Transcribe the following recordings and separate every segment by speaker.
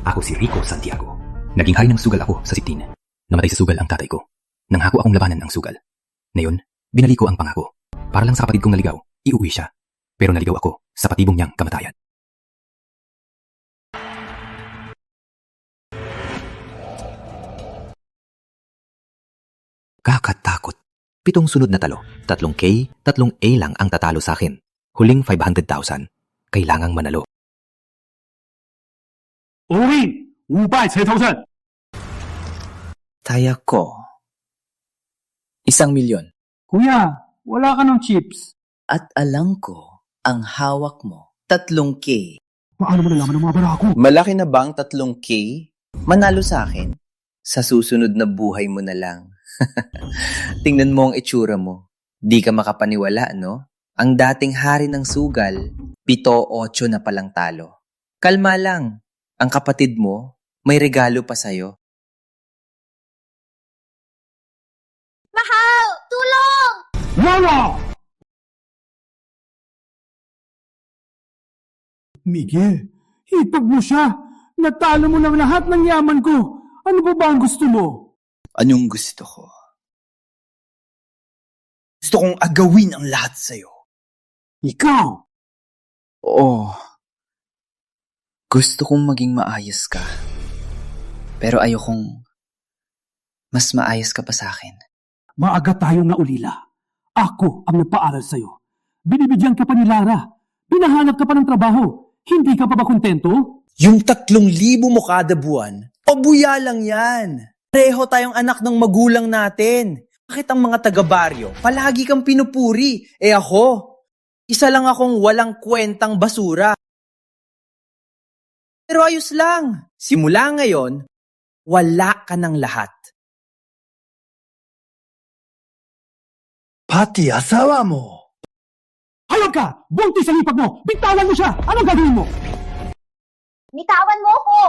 Speaker 1: Ako si Rico Santiago. Naging hari ng sugal ako sa 16. Namatay sa sugal ang tatay ko. Nanghako akong labanan ang sugal. Ngayon, binali ko ang pangako. Para lang sa kapatid kong naligaw, iuwi siya. Pero naligaw ako sa patibong niyang kamatayan. Kakatakot. 7 sunod na talo. 3K, 3A lang ang tatalo sa akin. Huling 500,000. Kailangang manalo.
Speaker 2: All in 500,000.
Speaker 3: Taya ko. 1,000,000.
Speaker 2: Kuya, wala ka ng chips.
Speaker 3: At alam ko, ang hawak mo, 3K.
Speaker 2: Paano mo nalaman ang mga barako?
Speaker 3: Malaki na bang 3K? Manalo sa akin? Sa susunod na buhay mo na lang. Tingnan mo ang itsura mo. Di ka makapaniwala, no? Ang dating hari ng sugal, 7-8 na palang talo. Kalma lang. Ang kapatid mo, may regalo pa sa'yo.
Speaker 4: Mahal! Tulong!
Speaker 2: Wala! Miguel, hipag mo siya. Natalo mo ng lahat ng yaman ko. Ano ba ang gusto mo?
Speaker 3: Anong gusto ko? Gusto kong agawin ang lahat sa'yo.
Speaker 2: Ikaw?
Speaker 3: Oo. Gusto kong maging maayos ka. Pero ayokong mas maayos ka pa sa akin.
Speaker 2: Maaga tayong naulila. Ako ang nagpaaral sa'yo. Binibigyan ka pa ni Lara. Pinahanap ka pa ng trabaho. Hindi ka pa ba kontento?
Speaker 3: Yung 3,000 mo kada buwan, pabuya lang yan. Pareho tayong anak ng magulang natin. Bakit ang mga taga-baryo, palagi kang pinupuri? Ako, isa lang akong walang kwentang basura. Pero ayos lang. Simula ngayon, wala ka ng lahat.
Speaker 2: Pati asawa mo. Hayag ka! Buntis ang hipag mo! Bitawan mo siya! Anong gagawin mo?
Speaker 4: Bitawan mo ko!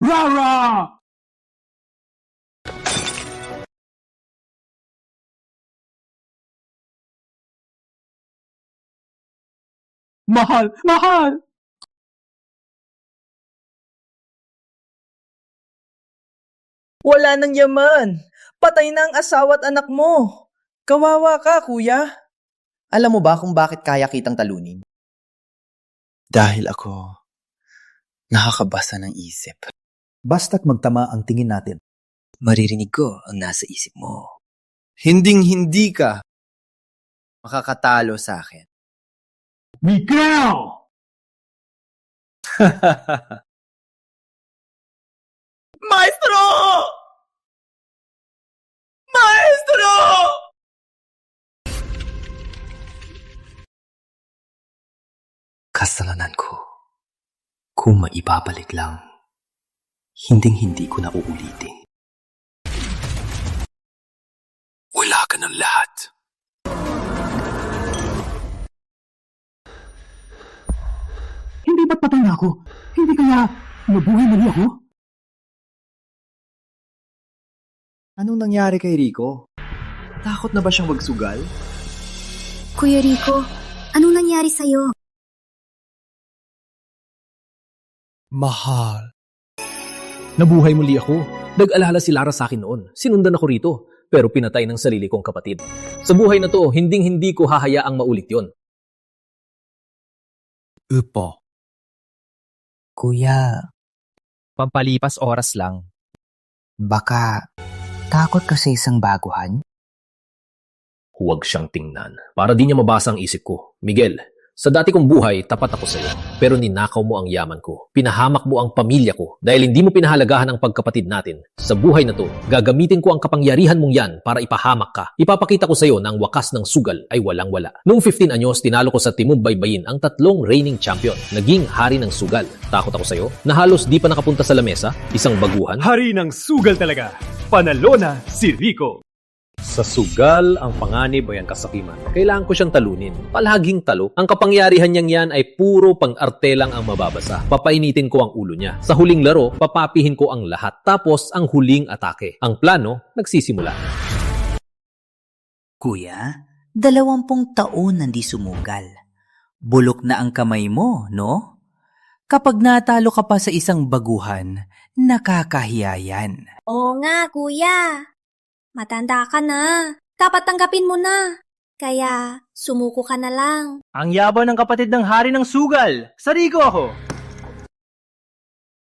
Speaker 2: Rara! Mahal! Mahal!
Speaker 3: Wala nang yaman. Patay na ang asawa at anak mo. Kawawa ka, kuya. Alam mo ba kung bakit kaya kitang talunin? Dahil ako nakakabasa ng isip.
Speaker 5: Basta't magtama ang tingin natin.
Speaker 3: Maririnig ko ang nasa isip mo. Hinding-hindi ka makakatalo sa akin.
Speaker 2: Miguel!
Speaker 3: Maestro! Maestro!
Speaker 1: Kasalanan ko. Kung maibabalik lang, hinding-hindi ko na uulitin. Wala ka ng lahat.
Speaker 2: Hindi ba't patay na ako? Hindi kaya nabuhay muli ako?
Speaker 3: Anong nangyari kay Rico? Takot na ba siyang magsugal?
Speaker 4: Kuya Rico, anong nangyari sa'yo?
Speaker 6: Mahal. Nabuhay muli ako. Nag-alala si Lara sa akin noon. Sinundan ako rito, pero pinatay ng sarili kong kapatid. Sa buhay na to, hinding-hindi ko hahayaang maulit yon.
Speaker 5: Upo.
Speaker 7: Kuya,
Speaker 6: Pampalipas oras lang.
Speaker 7: baka takot ka sa isang baguhan?
Speaker 6: Huwag siyang tingnan. Para di niya mabasa ang isip ko. Miguel, sa dati kong buhay, tapat ako sa iyo. Pero ninakaw mo ang yaman ko. Pinahamak mo ang pamilya ko dahil hindi mo pinahalagahan ang pagkapatid natin. Sa buhay na to, gagamitin ko ang kapangyarihan mong yan para ipahamak ka. Ipapakita ko sa iyo na ang wakas ng sugal ay walang-wala. Noong 15 anyos, tinalo ko sa Timog Baybayin ang 3 reigning champion. Naging hari ng sugal. Takot ako sa iyo na halos di pa nakapunta sa lamesa, isang baguhan.
Speaker 2: Hari ng sugal talaga. Panalo na si Rico.
Speaker 6: Sa sugal, ang panganib ay ang kasakiman. Kailangan ko siyang talunin. Palaging talo. Ang kapangyarihan niyang yan ay puro pang-arte lang ang mababasa. Papainitin ko ang ulo niya. Sa huling laro, papapihin ko ang lahat. Tapos, ang huling atake. Ang plano, nagsisimula.
Speaker 7: Kuya, 20 taon nandi sumugal. Bulok na ang kamay mo, no?
Speaker 8: Kapag natalo ka pa sa isang baguhan, nakakahiya yan.
Speaker 4: Oo nga, kuya. Matanda ka na. Dapat tanggapin mo na. Kaya, sumuko ka na lang.
Speaker 2: Ang yabang ng kapatid ng hari ng sugal. Sarigo ako.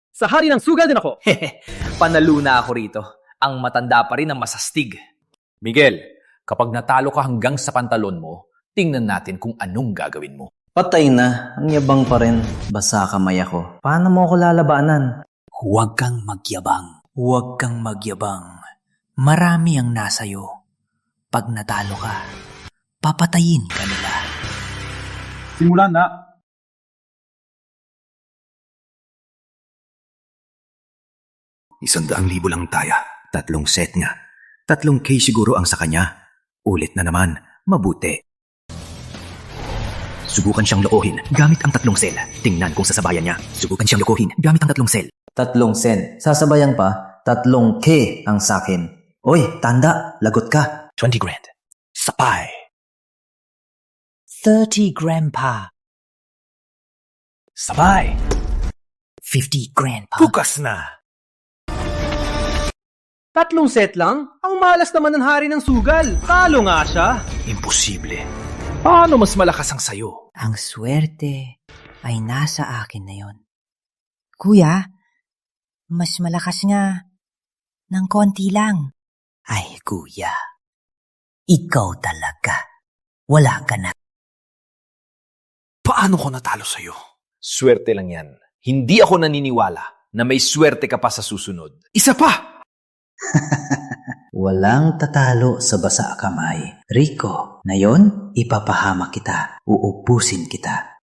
Speaker 2: Sa hari ng sugal din ako.
Speaker 6: Panalo na ako rito. Ang matanda pa rin ang masastig. Miguel, kapag natalo ka hanggang sa pantalon mo, tingnan natin kung anong gagawin mo.
Speaker 3: Patay na. Ang yabang pa rin. Basa kamay ako. Paano mo ako lalabanan?
Speaker 8: Huwag kang magyabang. Huwag kang magyabang. Marami ang nasayo. Pag natalo ka, papatayin ka nila.
Speaker 2: Simulan na.
Speaker 1: $100,000 lang taya. 3 set nga. 3K siguro ang sa kanya. Ulit na naman. Mabuti. Subukan siyang lokohin gamit ang 3 sel. Tingnan kung sasabayan niya. Subukan siyang lokohin gamit ang 3 sel.
Speaker 3: 3 sen. Sasabayan pa, 3K ang sakin. Oy, tanda. Lagot ka.
Speaker 1: 20 grand. Sapay.
Speaker 8: 30 grandpa.
Speaker 1: Sabay.
Speaker 8: 50 grandpa.
Speaker 1: Bukas na.
Speaker 2: 3 set lang? Ang malas naman ng hari ng sugal. Talo nga siya.
Speaker 1: Imposible. Paano mas malakas ang sayo?
Speaker 7: Ang swerte ay nasa akin na yon. Kuya, mas malakas nga ng konti lang.
Speaker 8: Ay, kuya. Ikaw talaga. Wala ka na.
Speaker 1: Paano ko natalo sa'yo?
Speaker 6: Swerte lang yan. Hindi ako naniniwala na may swerte ka pa sa susunod.
Speaker 1: Isa pa!
Speaker 5: Walang tatalo sa basa kamay. Rico, ngayon, ipapahamak kita. Uubusin kita.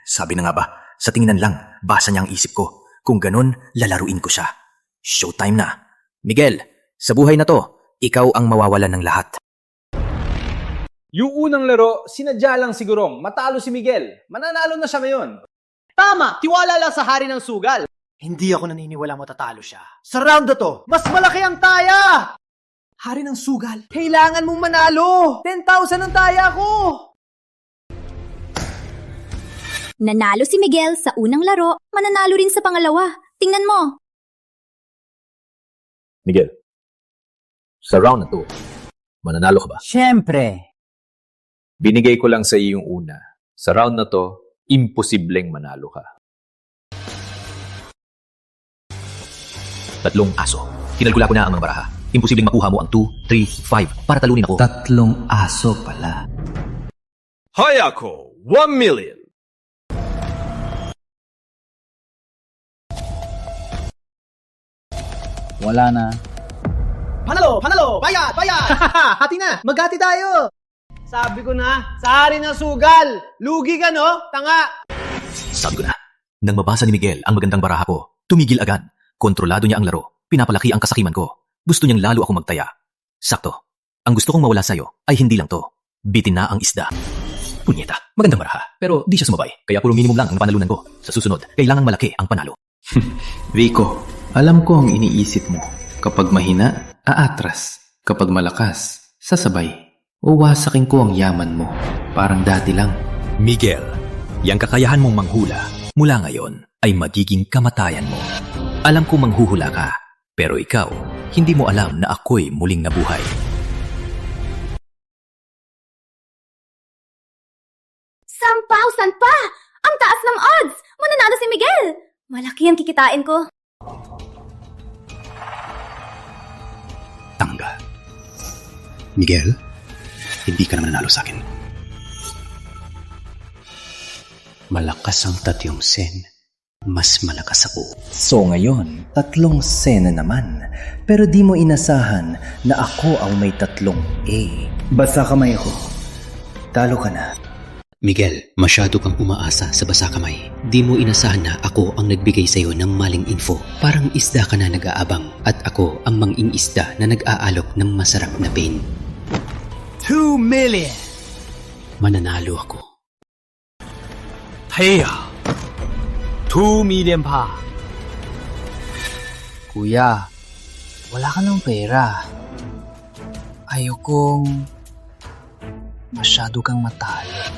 Speaker 1: Sabi na nga ba, sa tinginan lang, basa niya ang isip ko. Kung ganun, lalaruin ko siya. Showtime na. Miguel, sa buhay na to, ikaw ang mawawalan ng lahat.
Speaker 2: Yung unang laro, sinadya lang sigurong matalo si Miguel. Mananalo na siya ngayon. Tama, tiwala lang sa hari ng sugal.
Speaker 9: Hindi ako naniniwala matatalo siya. Sa round na to, mas malaki ang taya!
Speaker 2: Hari ng sugal, kailangan mong manalo. 10,000 ang taya ko.
Speaker 4: Nanalo si Miguel sa unang laro, mananalo rin sa pangalawa. Tingnan mo.
Speaker 6: Miguel, sa round na to, mananalo ka ba?
Speaker 7: Siyempre.
Speaker 6: Binigay ko lang sa iyo yung una. Sa round na to, imposibleng manalo ka.
Speaker 1: 3 aso. Kinalkula ko na ang mga baraha. Imposibleng makuha mo ang 2, 3, 5 para talunin ako.
Speaker 5: 3 aso pala.
Speaker 6: Hayako, 1 million!
Speaker 5: Wala na.
Speaker 2: Panalo, panalo, bayad, bayad. Hati na, maghati tayo. Sabi ko na, sa hari ng sugal. Lugi ka, no? Tanga.
Speaker 1: Sabi ko na. Nang mabasa ni Miguel ang magandang baraha ko, tumigil agad. Kontrolado niya ang laro. Pinapalaki ang kasakiman ko. Gusto niyang lalo akong magtaya. Sakto. Ang gusto kong mawala sa'yo ay hindi lang to. Bitin na ang isda. Punyeta, magandang baraha. Pero di siya sumabay. Kaya puro minimum lang ang panalunan ko. Sa susunod, kailangang malaki ang panalo.
Speaker 3: Rico, alam ko ang iniisip mo. Kapag mahina, aatras. Kapag malakas, sasabay. Uwasakin ko ang yaman mo. Parang dati lang.
Speaker 1: Miguel, yang kakayahan mong manghula mula ngayon ay magiging kamatayan mo. Alam ko manghuhula ka, pero ikaw, hindi mo alam na ako'y muling nabuhay.
Speaker 4: Sampaw, pa! Ang taas ng odds! Mananalo si Miguel! Malaki ang kikitain ko.
Speaker 1: Tangga. Miguel, hindi ka naman nanalo sa akin. Malakas ang 3 sen. Mas malakas ako.
Speaker 5: So ngayon, 3 sena naman. Pero di mo inasahan na ako ang may 3 A. Basa kamay ako. Talo ka na.
Speaker 10: Miguel, masyado kang umaasa sa basa kamay. Di mo inasahan na ako ang nagbigay sa'yo ng maling info. Parang isda ka na nag-aabang at ako ang manging isda na nag-aalok ng masarap na pain.
Speaker 9: 2 million!
Speaker 10: Mananalo ako.
Speaker 9: Heya! 2 million pa.
Speaker 7: Kuya, wala ka ng pera. Ayokong masyado kang matalo.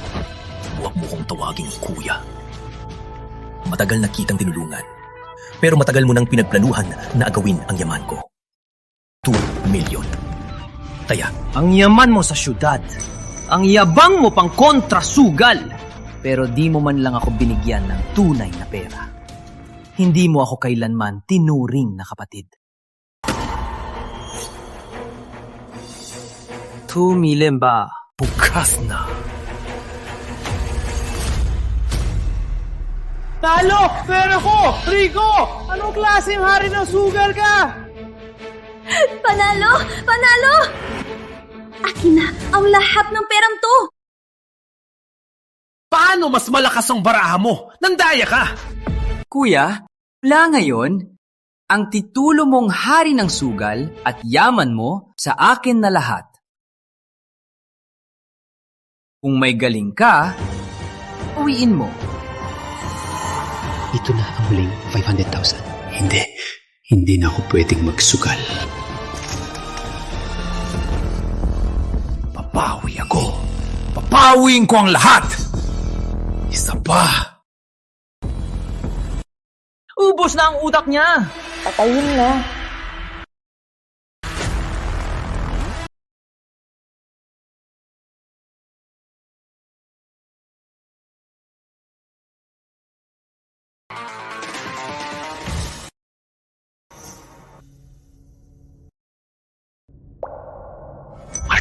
Speaker 1: Huwag mo kong tawaging kuya. Matagal na kitang tinulungan. Pero matagal mo nang pinagplanuhan na agawin ang yaman ko. 2 million. Kaya,
Speaker 9: Ang yaman mo sa syudad. Ang yabang mo pang kontrasugal. Pero di mo man lang ako binigyan ng tunay na pera. Hindi mo ako kailanman tinuring na kapatid. 2 million ba?
Speaker 1: bukas na.
Speaker 2: Talo! Pera ko! Rico! Anong klaseng hari ng sugal ka?
Speaker 4: Panalo! Panalo! Akin na ang lahat ng perang to!
Speaker 2: Paano mas malakas ang baraha mo? Nandaya ka!
Speaker 9: Kuya, mula ngayon, ang titulo mong hari ng sugal at yaman mo sa akin na lahat. Kung may galing ka, uwiin mo.
Speaker 10: Ito na ang huling 500,000. Hindi na ako pwedeng magsugal.
Speaker 1: Papawi ako. Papawiin ko ang lahat. Isa pa.
Speaker 9: Ubos na ang utak niya!
Speaker 7: Patayin na.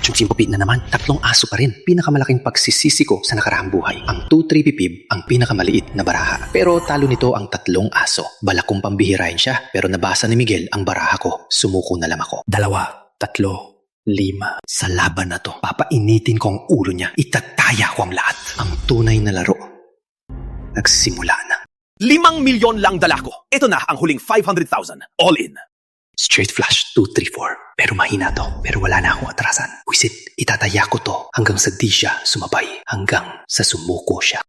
Speaker 10: Marchong Simpopit na naman, 3 aso pa rin. Pinakamalaking pagsisisi ko sa nakaraang buhay. Ang 2-3 pipib, ang pinakamaliit na baraha. Pero talo nito ang 3 aso. Balak kong pambihirain siya, pero nabasa ni Miguel ang baraha ko. Sumuko na lang ako. 2, 3, 5. Sa laban na to, papainitin ko ang ulo niya. Itataya ko ang lahat. Ang tunay na laro. Nagsimula na.
Speaker 1: 5 milyon lang dala ko. Ito na ang huling 500,000. All in.
Speaker 10: Straight flash, 2, 3, 4. Pero mahina to. Pero wala na akong atrasan. Wisit, itataya ko to hanggang sa di siya sumabay. Hanggang sa sumuko siya.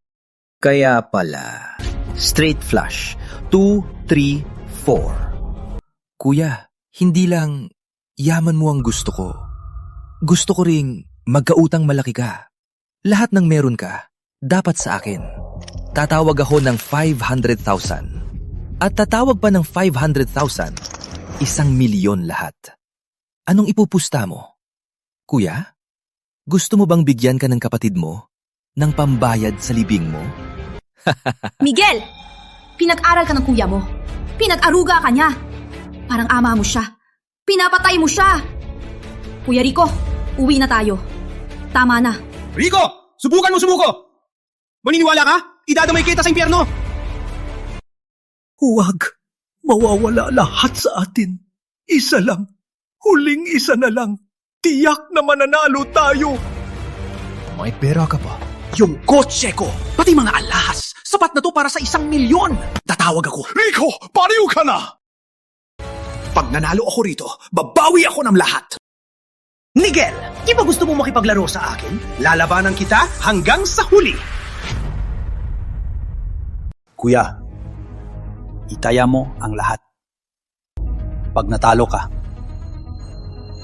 Speaker 3: Kaya pala, straight flush, 2, 3, 4.
Speaker 1: Kuya, hindi lang yaman mo ang gusto ko. Gusto ko ring magkautang malaki ka. Lahat ng meron ka, dapat sa akin. Tatawag ako ng 500,000. At tatawag pa ng 500,000. 1,000,000 lahat. Anong ipupusta mo? Kuya, gusto mo bang bigyan ka ng kapatid mo ng pambayad sa libing mo?
Speaker 4: Miguel! Pinag-aral ka ng kuya mo. Pinag-aruga ka niya. Parang ama mo siya. Pinapatay mo siya. Kuya Rico, uwi na tayo. Tama na.
Speaker 2: Rico! Subukan mo sumuko! Maniniwala ka? Idadamay kita sa impyerno! Huwag! Mawawala lahat sa atin. Isa lang. Huling isa na lang. Tiyak na mananalo tayo.
Speaker 1: May pera ka pa.
Speaker 2: Yung kotse ko, pati mga alahas, sapat na to para sa 1,000,000. Tatawag ako. Rico, pariw ka na! Pag nanalo ako rito, babawi ako ng lahat. Miguel, di ba gusto mo makipaglaro sa akin? Lalabanan kita hanggang sa huli. Kuya, itaya mo ang lahat. Pag natalo ka,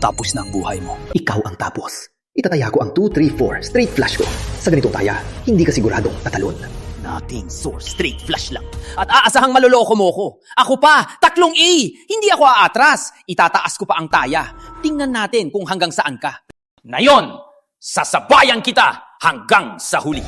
Speaker 2: tapos na ang buhay mo.
Speaker 10: Ikaw ang tapos. Itataya ko ang 2, 3, 4 straight flash ko. Sa ganitong taya, hindi ka siguradong tatalon.
Speaker 11: Nothing source, straight flash lang. At aasahang maloloko mo ko. Ako pa, 3 A. Hindi ako aatras. Itataas ko pa ang taya. Tingnan natin kung hanggang saan ka. Ngayon, sasabayan kita hanggang sa huli.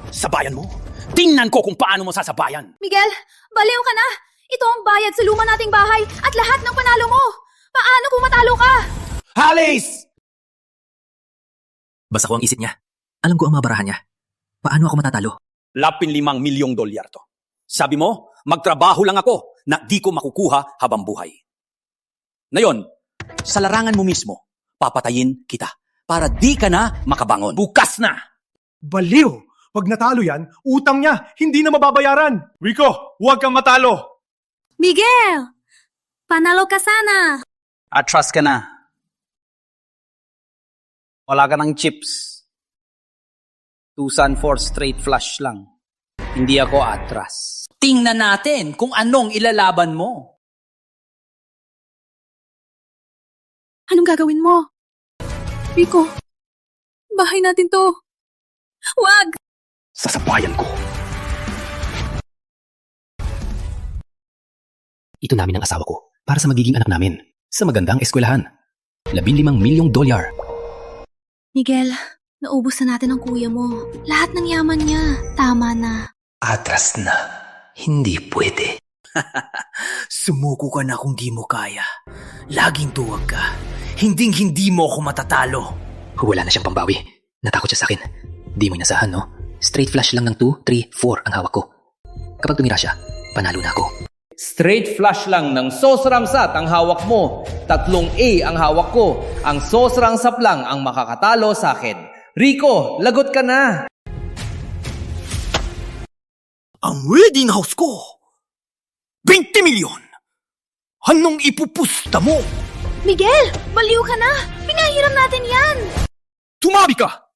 Speaker 11: Sabayan mo? Tingnan ko kung paano mo sasabayan.
Speaker 4: Miguel, baliw ka na. Ito ang bayad sa luma nating bahay at lahat ng panalo mo. Paano kung matalo ka?
Speaker 11: Halis!
Speaker 1: Basta ko ang isip niya. Alam ko ang mga barahan niya. Paano ako matatalo?
Speaker 11: 15 milyong dolyar to. Sabi mo, magtrabaho lang ako na di ko makukuha habang buhay. Ngayon, sa larangan mo mismo, papatayin kita para di ka na makabangon. Bukas na!
Speaker 2: Baliw! Pag natalo yan, utang niya, hindi na mababayaran. Rico, huwag kang matalo.
Speaker 4: Miguel, panalo ka sana.
Speaker 9: Atras ka na. Wala ka ng chips. 2 Sun 4 straight flush lang. Hindi ako atras.
Speaker 11: Tingnan natin kung anong ilalaban mo.
Speaker 4: Anong gagawin mo? Rico, bahay natin to. Wag!
Speaker 1: Sasabayan ko. Ito namin ang asawa ko para sa magiging anak namin sa magandang eskwelahan. $15 milyong.
Speaker 4: Miguel, naubos na natin ang kuya mo. Lahat ng yaman niya. Tama na.
Speaker 5: Atras na. Hindi pwede.
Speaker 9: Sumuko ka na kung di mo kaya. Laging tuwag ka. Hinding-hindi mo ako matatalo.
Speaker 1: Wala na siyang pambawi. Natakot siya sa akin. Di mo inasahan, no? Straight flush lang ng 2, 3, 4 ang hawak ko. Kapag tumira siya, panalo na ako.
Speaker 11: Straight flush lang ng sauce ramsat ang hawak mo. 3 A ang hawak ko. Ang sauce ramsat lang ang makakatalo sa akin. Rico, lagot ka na.
Speaker 2: Ang wedding house ko! 20 milyon! Anong ipupusta mo?
Speaker 4: Miguel, baliw ka na. Pinahiram natin yan.
Speaker 2: Tumabi ka!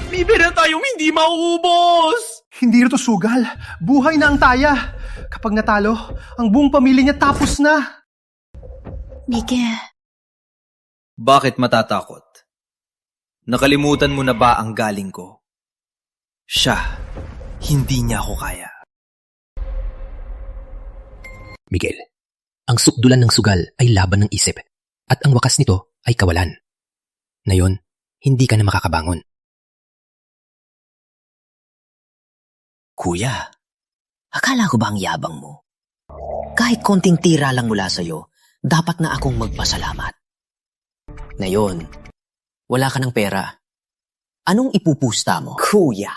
Speaker 2: May pera tayong hindi mauubos!
Speaker 5: Hindi ito sugal. Buhay na ang taya. Kapag natalo, ang buong pamilya niya tapos na.
Speaker 4: Miguel.
Speaker 9: Bakit matatakot? Nakalimutan mo na ba ang galing ko? Siya, hindi niya ako kaya.
Speaker 1: Miguel, ang sukdulan ng sugal ay laban ng isip at ang wakas nito ay kawalan. Ngayon, hindi ka na makakabangon.
Speaker 8: Kuya, akala ko ba ang yabang mo? Kahit konting tira lang mula sa'yo, dapat na akong magpasalamat. Ngayon, wala ka ng pera. Anong ipupusta mo? Kuya.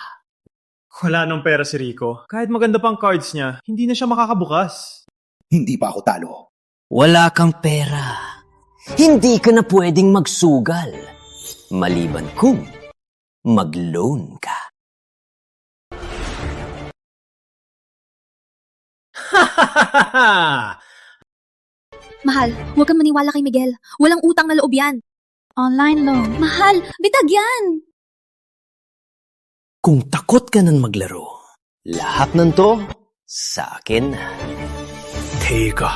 Speaker 12: Wala nang pera si Rico. Kahit maganda pang cards niya, hindi na siya makakabukas.
Speaker 2: Hindi pa ako talo.
Speaker 8: Wala kang pera. Hindi ka na pwedeng magsugal. Maliban kung mag-loan ka.
Speaker 4: Mahal, huwag kang maniwala kay Miguel. Walang utang na loob yan. Online loan. Mahal, bitag yan.
Speaker 8: Kung takot ka nang maglaro, lahat ng to, sa akin na.
Speaker 2: Teka.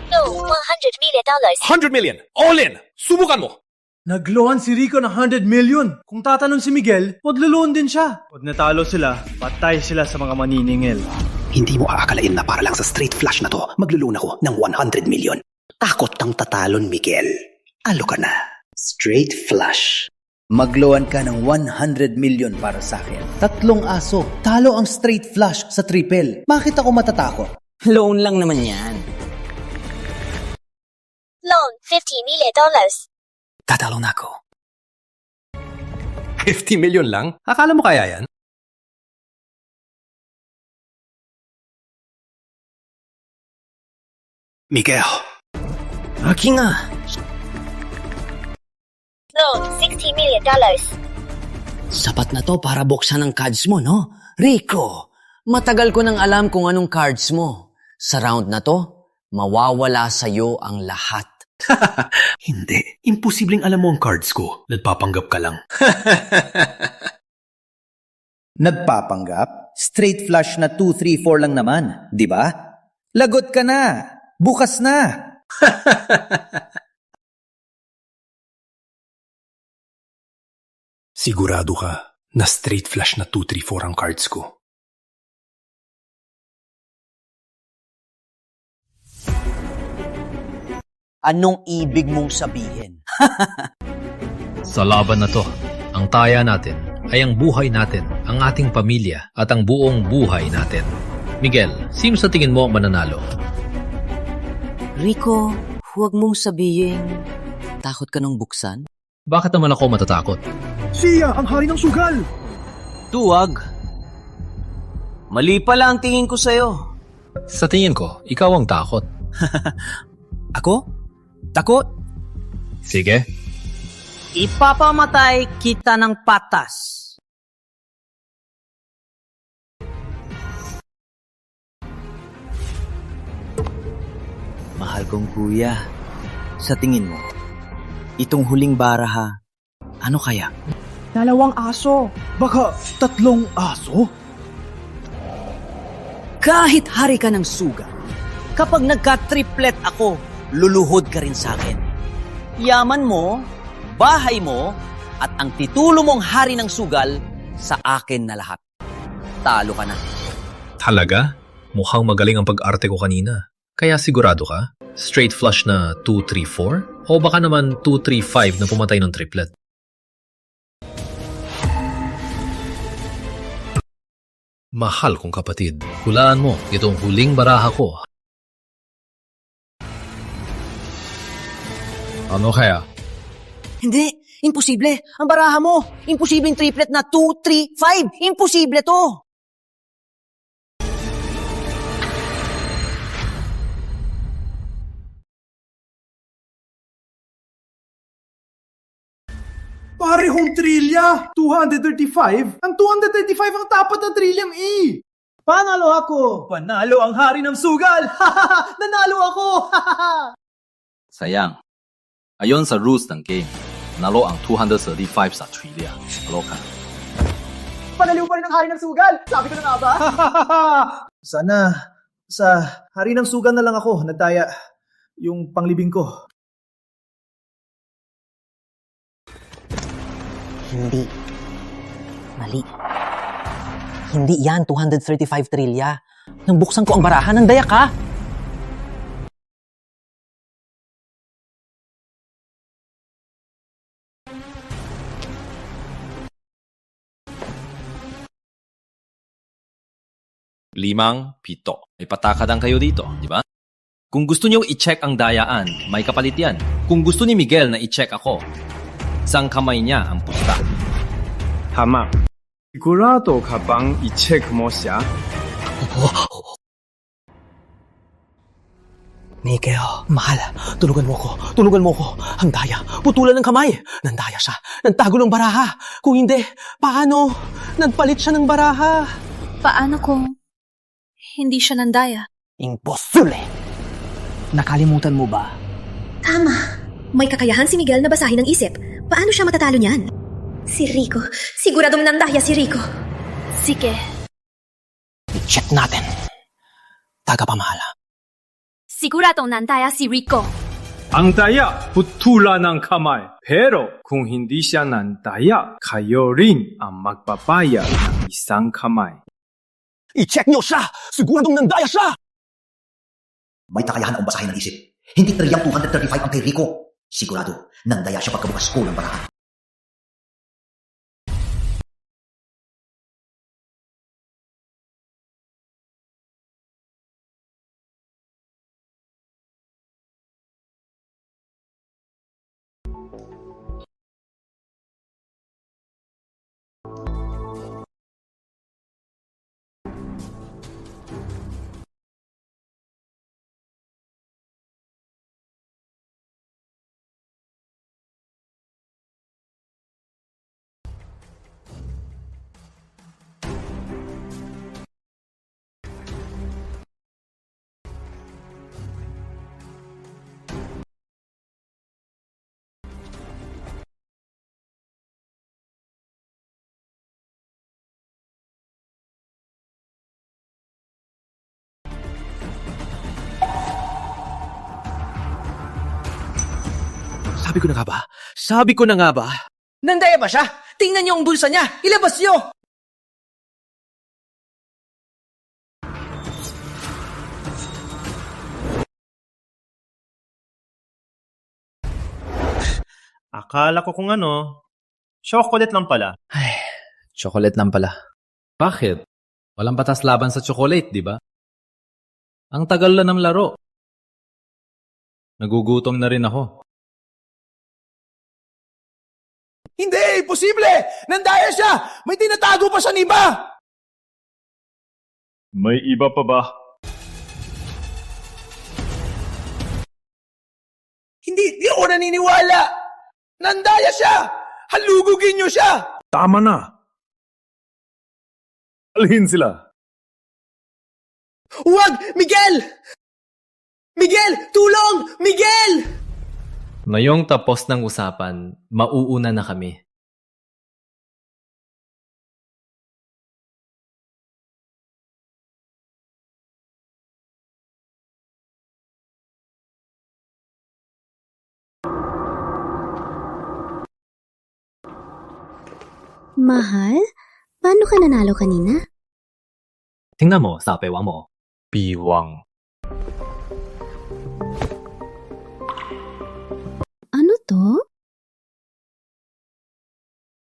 Speaker 13: No, $100 million.
Speaker 2: 100 million! All in! Subukan mo!
Speaker 12: Nagloan si Rico ng 100 million. Kung tatanong si Miguel, maglo-loan din siya. Pag natalo sila, patay sila sa mga maniningil.
Speaker 1: Hindi mo aakalain na para lang sa straight flush na to, maglulun ako ng 100 million.
Speaker 5: Takot kang tatalon, Miguel. Alo ka na. Straight flush.
Speaker 9: Magloan ka ng 100 million para sa akin. 3 aso. Talo ang straight flush sa triple. Bakit ako matatakot?
Speaker 8: Loan lang naman yan.
Speaker 13: Loan, $50 million.
Speaker 8: Tatalo na ako.
Speaker 1: 50 million lang? Akala mo kaya yan?
Speaker 5: Miguel.
Speaker 8: Aking nga.
Speaker 13: Loan, $60 million.
Speaker 8: Sapat na to para buksan ang cards mo, no? Rico, matagal ko nang alam kung anong cards mo. Sa round na to, mawawala sa'yo ang lahat.
Speaker 1: Hindi. Imposibleng alam mo ang cards ko. Nagpapanggap ka lang.
Speaker 9: Nagpapanggap? Straight flush na 2, 3, 4 lang naman, di ba? Lagot ka na! Bukas na!
Speaker 1: Sigurado ka na straight flush na 2, 3, 4 ang cards ko.
Speaker 9: Anong ibig mong sabihin?
Speaker 6: Sa laban na to, ang taya natin ay ang buhay natin, ang ating pamilya at ang buong buhay natin. Miguel, sino sa tingin mo ang mananalo?
Speaker 8: Rico, huwag mong sabihin, takot ka nung buksan?
Speaker 6: Bakit naman ako matatakot?
Speaker 2: Siya ang hari ng sugal!
Speaker 9: Tuwag. Mali pala ang tingin ko sa'yo.
Speaker 6: Sa tingin ko, ikaw ang takot.
Speaker 9: Ako? Takot?
Speaker 6: Sige.
Speaker 9: Ipapamatay kita ng patas. Mahal kong kuya, sa tingin mo, itong huling baraha, ano kaya?
Speaker 12: 2 aso.
Speaker 2: Baka 3 aso?
Speaker 8: Kahit hari ka ng suga, kapag nagka-triplet ako, luluhod ka rin sa akin. Yaman mo,
Speaker 11: bahay mo, at ang titulo mong hari ng sugal sa akin na lahat. Talo ka na.
Speaker 6: Talaga? Mukhang magaling ang pag-arte ko kanina. Kaya sigurado ka? Straight flush na 2-3-4? O baka naman 2-3-5 na pumatay ng triplet? Mahal kong kapatid, hulaan mo itong huling baraha ko. Ano kaya?
Speaker 8: Hindi, imposible. Ang baraha mo, imposibleng triplet na 2-3-5. Imposible to.
Speaker 12: Parehong trilya! 235? Ang 235 ang tapat ng trilyang E! Panalo ako! Panalo ang hari ng sugal! Nanalo ako!
Speaker 14: Sayang. Ayon sa rules ng game, nalo ang 235 sa trivia. Aloka.
Speaker 12: Panaliw pa rin ang hari ng sugal! Sabi ko na nga ba? Sana, sa hari ng sugal na lang ako, nagdaya yung panglibing ko.
Speaker 8: Hindi. Mali. Hindi yan 235 trilya. Nang buksan ko ang baraha, nandaya ka.
Speaker 14: Limang, pito. May patakadan kayo dito, di ba? Kung gusto niyo i-check ang dayaan, may kapalit yan. Kung gusto ni Miguel na i-check ako, isang kamay niya ang pusta.
Speaker 12: Tama. Sigurado ka bang i-check mo siya?
Speaker 8: Miguel, mahal, tulungan mo ko. Tulungan mo ko. Ang daya, putulan ng kamay. Nandaya siya. Nagtago ng baraha. Kung hindi, paano? Nagpalit siya ng baraha.
Speaker 4: Paano kung hindi siya nandaya?
Speaker 8: Imposible! Nakalimutan mo ba?
Speaker 4: Tama. May kakayahan si Miguel na basahin ang isip. Paano siya matatalo niyan? Si Rico. Siguradong nandaya si Rico. Sige.
Speaker 8: I-check natin. Tagapamahala.
Speaker 4: Siguradong nandaya si Rico.
Speaker 12: Ang daya, putula ng kamay. Pero kung hindi siya nandaya, kayo rin ang magbabayad ng isang kamay.
Speaker 8: I-check niyo siya! Siguradong nandaya siya!
Speaker 15: May kakayahan akong basahin ng isip. Hindi triyang 235 ang kay Rico. Sigurado, nandaya siya pagkabukas ko ng baraha.
Speaker 11: Sabi ko na nga ba? Sabi ko na nga ba? Nandaya ba siya? Tingnan niyo ang bulsa niya! Ilabas niyo!
Speaker 12: Akala ko kung ano, chocolate lang pala.
Speaker 6: Ay, chocolate lang pala. Bakit? Walang batas laban sa chocolate, di ba? Ang tagal na ng laro. Nagugutom na rin ako.
Speaker 2: Hindi! Imposible! Nandaya siya! May tinatago pa siyang iba!
Speaker 12: May iba pa ba?
Speaker 2: Hindi ako naniniwala! Nandaya siya! Halugugin niyo siya!
Speaker 12: Tama na! Alhin sila!
Speaker 2: Huwag! Miguel! Miguel! Tulong! Miguel!
Speaker 6: Ngayong tapos ng usapan, mauuna na kami.
Speaker 16: Mahal? Paano ka nanalo kanina?
Speaker 6: Tingnan mo sa pewang mo. Biwang.
Speaker 16: Ano to?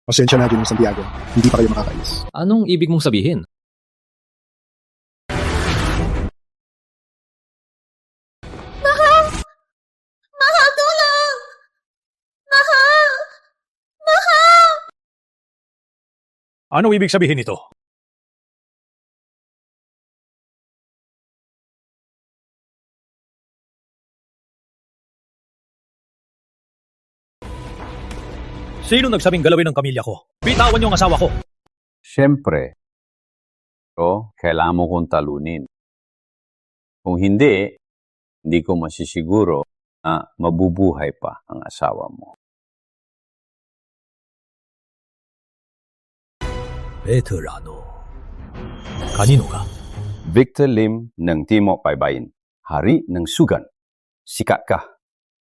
Speaker 17: Pasensya na din, Santiago. Hindi pa kayo makakaalis.
Speaker 6: Anong ibig mong sabihin?
Speaker 16: Mahal! Mahal, tulong! Mahal! Mahal!
Speaker 18: Anong ibig sabihin nito? Sino nagsabing galawin ang pamilya ko? Bitawan niyo ang asawa ko!
Speaker 19: Siyempre. Pero kailangan mo kong talunin. Kung hindi ko masisiguro na mabubuhay pa ang asawa mo.
Speaker 18: Veterano. Kanino ka?
Speaker 19: Victor Lim ng Timog Baybayin. Hari ng Sugan. Sikat ka.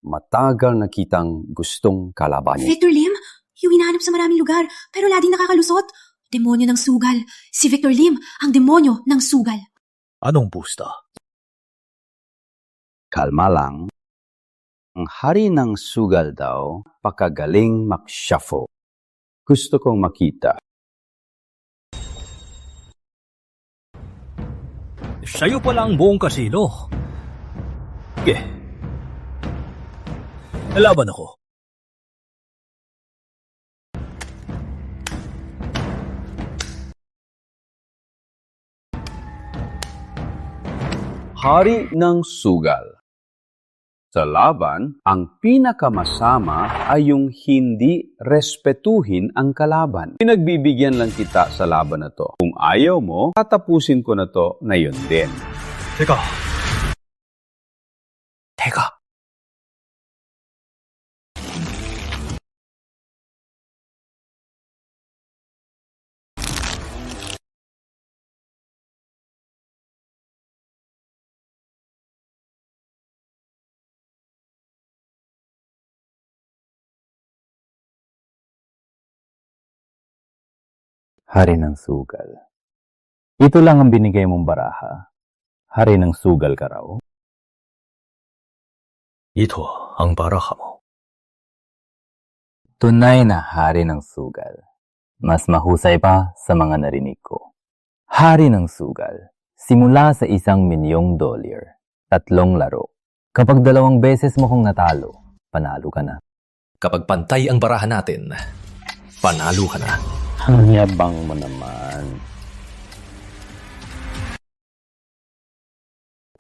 Speaker 19: Matagal na kitang gustong kalabanin.
Speaker 4: Victor Lim? Yung hinahanap sa maraming lugar, pero laging nakakalusot. Demonyo ng sugal. Si Victor Lim, ang demonyo ng sugal.
Speaker 18: Anong pusta?
Speaker 19: Kalma lang. Ang hari ng sugal daw, pakagaling magshuffle. Gusto kong makita.
Speaker 18: Sa'yo pala ang buong kasino. Sige. Laban ako.
Speaker 19: Hari ng sugal. Sa laban, ang pinakamasama ay yung hindi respetuhin ang kalaban. Pinagbibigyan lang kita sa laban na to. Kung ayaw mo, tatapusin ko na to ngayon din.
Speaker 18: Teka.
Speaker 5: Hari ng sugal. Ito lang ang binigay mong baraha. Hari ng sugal ka raw.
Speaker 18: Ito ang baraha mo.
Speaker 5: Tunay na hari ng sugal. Mas mahusay pa sa mga narinig ko. Hari ng sugal. Simula sa $1,000,000. 3 laro. Kapag 2 beses mo kong natalo, panalo ka na.
Speaker 6: Kapag pantay ang baraha natin, panalo ka na.
Speaker 5: Ang yabang mo naman.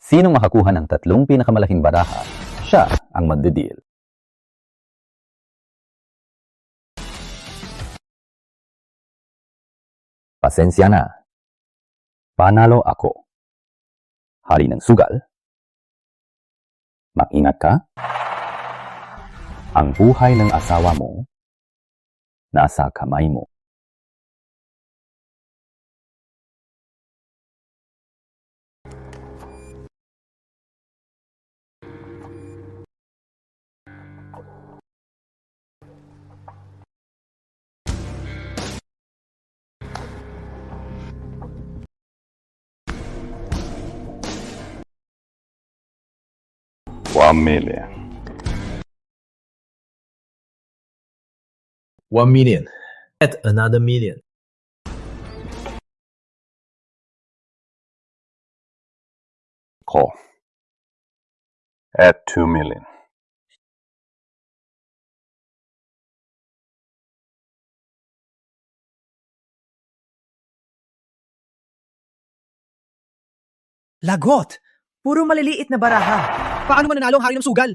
Speaker 5: Sino makakuha ng 3 pinakamalaking baraha, siya ang magdedeal. Pasensya na. Panalo ako. Hari ng sugal. Mag-ingat ka. Ang buhay ng asawa mo nasa kamay mo.
Speaker 19: $1 million.
Speaker 6: 1 million. At another million.
Speaker 19: Call. At 2 million.
Speaker 9: Lagot! Puro maliliit na baraha. Paano mananalo ang hari ng sugal?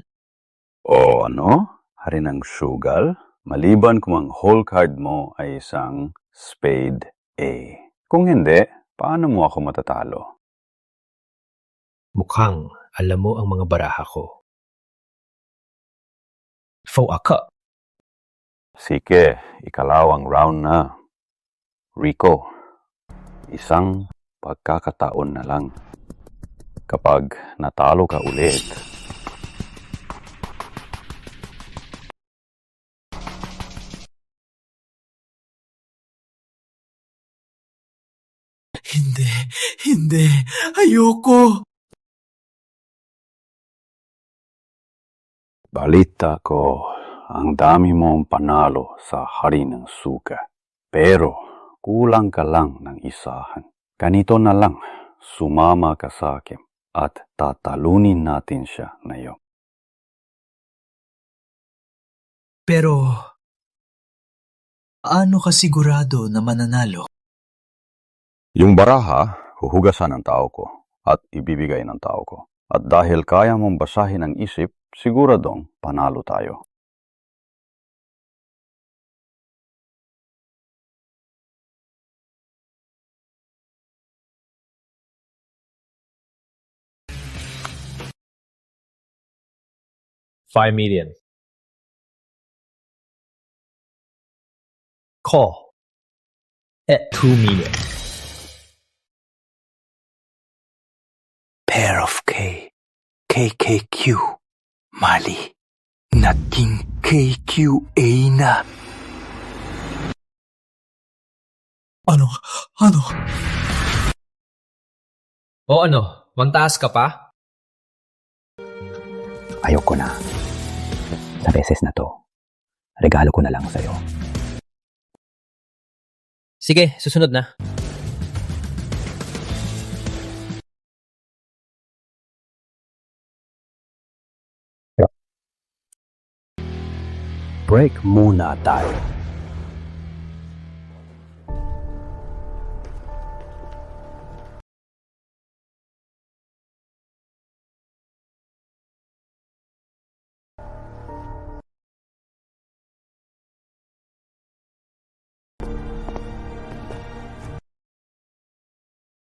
Speaker 19: O ano? Hari ng sugal? Maliban kung ang whole card mo ay isang spade A. Kung hindi, paano mo ako matatalo?
Speaker 6: Mukhang alam mo ang mga baraha ko. Faux aka.
Speaker 19: Sige, ikalawang round na. Rico, isang pagkakataon na lang. Kapag natalo ka ulit,
Speaker 2: Hindi. Ayoko.
Speaker 19: Balita ko, ang dami mong panalo sa hari ng suga. Pero kulang ka lang ng isahan. Ganito na lang, sumama ka sa akin at tatalunin natin siya ngayon.
Speaker 2: Pero, ano ka sigurado na mananalo?
Speaker 19: Yung baraha, huhugasan ng tao ko at ibibigay ng tao ko. At dahil kaya mong basahin ang isip, siguradong panalo tayo.
Speaker 6: $5 million. Call at $2 million.
Speaker 2: Pair of K. KKQ. Mali. Naging KQA na. Ano?
Speaker 6: O ano, mantaas ka pa?
Speaker 1: Ayoko na. Sa beses na to, regalo ko na lang sa'yo.
Speaker 6: Sige, susunod na.
Speaker 19: Break muna tayo.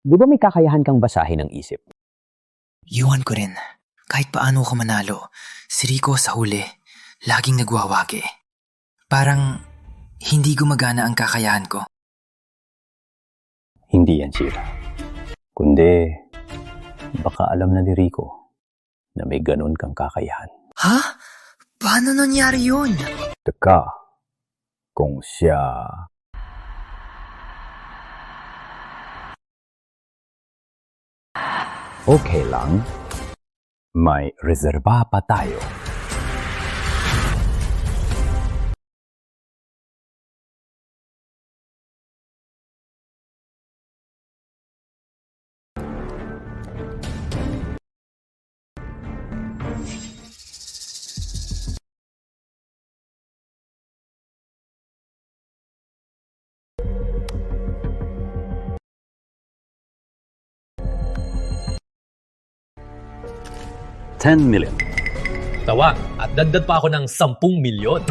Speaker 8: Di ba may kakayahan kang basahin ang isip?
Speaker 3: Iwan ko rin. Kahit paano ko manalo, si Rico sa huli, laging nagwawagi. Parang hindi gumagana ang kakayahan ko.
Speaker 5: Hindi yan, Sheila. Kundi, baka alam na ni Rico na may ganun kang kakayahan.
Speaker 3: Ha? Paano nangyari yun?
Speaker 5: Teka, kung siya... Okay lang. May reserba pa tayo. $10 million.
Speaker 6: Tawag at dagdag pa ako ng 10 milyon.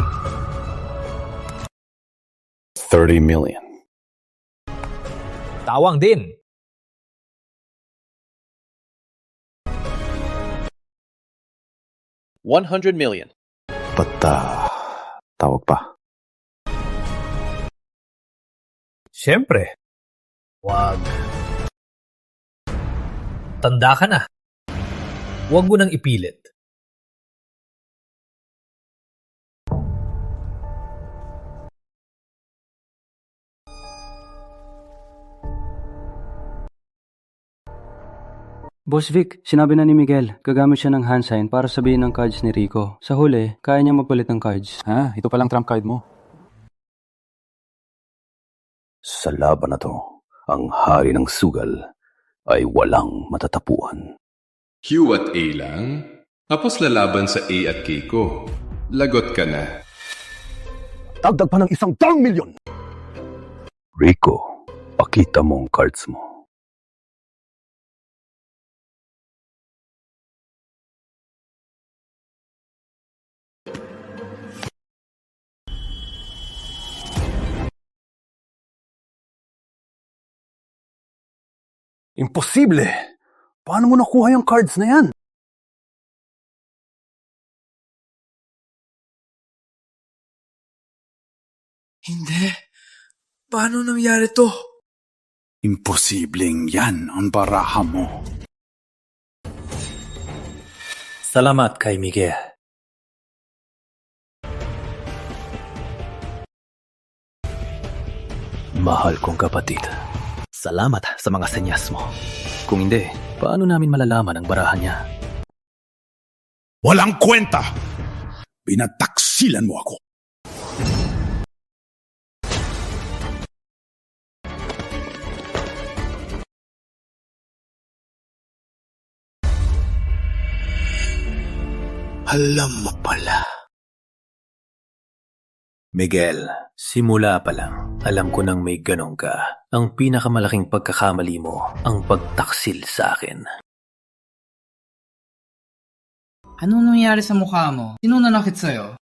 Speaker 19: $30 million.
Speaker 6: Tawang din.
Speaker 14: $100 million.
Speaker 19: Tawag pa.
Speaker 6: Siyempre. Wag. Tanda ka na. Huwag mo nang ipilit.
Speaker 20: Boss Vic, sinabi na ni Miguel, gagamit siya ng hand sign para sabihin ng cards ni Rico. Sa huli, kaya niya magpalit ng cards.
Speaker 1: Ito palang trump card mo.
Speaker 19: Sa laban na to, ang hari ng sugal ay walang matatapuan.
Speaker 21: Q at A lang? Tapos lalaban sa A at K ko. Lagot ka na.
Speaker 19: Dagdag pa ng $100 million! Rico, pakita mo ang cards mo. Imposible! Paano mo nakuha yung cards na yan?
Speaker 2: Hindi. Paano nangyari to?
Speaker 19: Imposibleng yan ang baraha mo.
Speaker 20: Salamat kay Miguel.
Speaker 1: Mahal kong kapatid. Salamat sa mga senyas mo. Kung hindi, paano namin malalaman ang barahan niya?
Speaker 2: Walang kwenta! Pinataksilan mo ako. Alam mo pala.
Speaker 1: Miguel, simula pa lang, alam ko nang may ganong ka. Ang pinakamalaking pagkakamali mo, ang pagtaksil sa akin.
Speaker 7: Anong nangyari sa mukha mo? Sino nanakit sa'yo?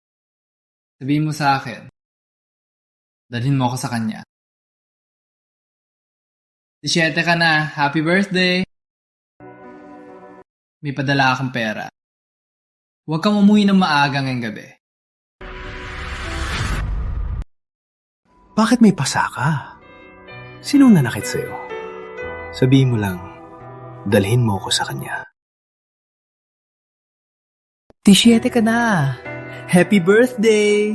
Speaker 7: Sabihin mo sa akin. Dalhin mo ako sa kanya. 17 ka na. Happy birthday! May padala akong pera. Huwag kang umuwi ng maaga ngayong gabi.
Speaker 1: Bakit may pasa ka? Sinong nanakit sa'yo? Sabihin mo lang, dalhin mo ako sa kanya.
Speaker 9: 17 ka na. Happy birthday!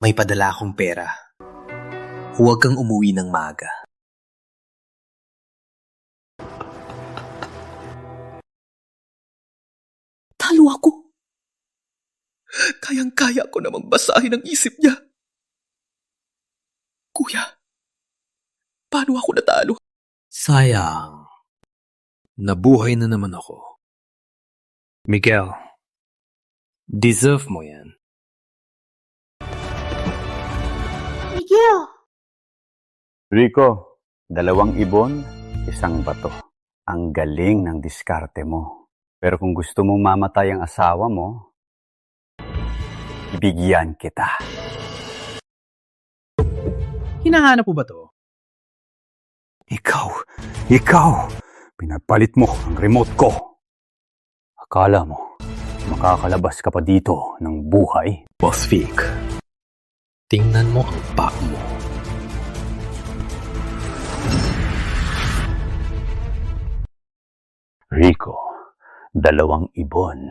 Speaker 9: May padala akong pera. Huwag kang umuwi ng maaga.
Speaker 2: Talo ako. Kayang-kaya ko namang basahin ang isip niya. Kuya, paano ako natalo?
Speaker 1: Sayang. Nabuhay na naman ako. Miguel, deserve mo yan.
Speaker 16: Miguel!
Speaker 19: Rico, 2 ibon, 1 bato. Ang galing ng diskarte mo. Pero kung gusto mong mamatay ang asawa mo, bigyan kita.
Speaker 1: Hinahanap mo ba to?
Speaker 19: Ikaw, pinagpalit mo ang remote ko. Akala mo, makakalabas ka pa dito ng buhay?
Speaker 1: Boss Vic, tingnan mo ang paa mo.
Speaker 19: Rico, 2 ibon,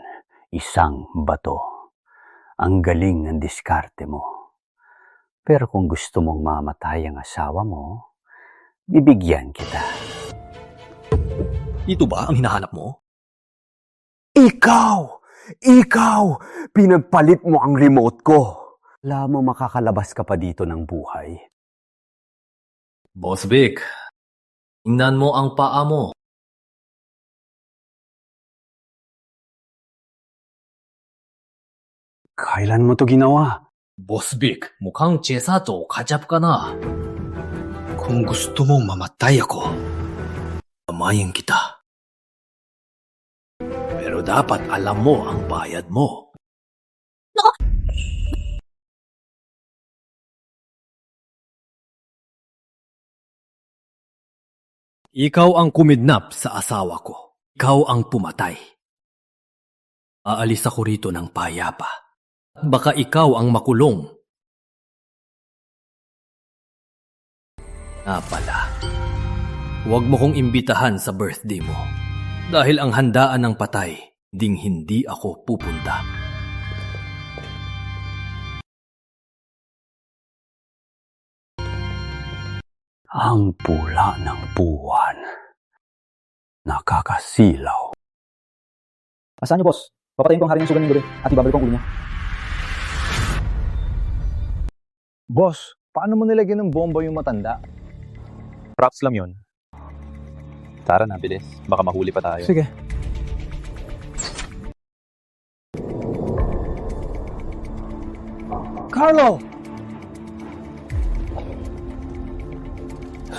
Speaker 19: 1 bato. Ang galing ng diskarte mo. Pero kung gusto mong mamatay ang asawa mo, bibigyan kita.
Speaker 1: Ito ba ang hinahanap mo?
Speaker 19: Ikaw! Pinagpalit mo ang remote ko. Alam mo makakalabas ka pa dito ng buhay.
Speaker 6: Boss Vic, tingnan mo ang paa mo.
Speaker 19: Kailan mo to ginawa?
Speaker 6: Boss Vic, mukhang 제사도 가잡 ka na.
Speaker 1: Kung gusto mong mamatay ako, pamayin kita. Pero dapat alam mo ang bayad mo. Ikaw ang kumidnap sa asawa ko. Ikaw ang pumatay. Aalis ako rito ng payapa. Baka ikaw ang makulong. Pala, huwag mo kong imbitahan sa birthday mo. Dahil ang handaan ng patay, ding hindi ako pupunta.
Speaker 19: Ang pula ng buwan. Nakakasilaw.
Speaker 22: Asahan niyo, boss? Papatayin ko ang hari ng sugal ng gabi at ibabalik ko ang ulo niya.
Speaker 23: Boss, paano mo nilagyan ng bomba yung matanda?
Speaker 24: Props lang yun. Tara na, bilis. Baka mahuli pa tayo.
Speaker 23: Sige. Carlo!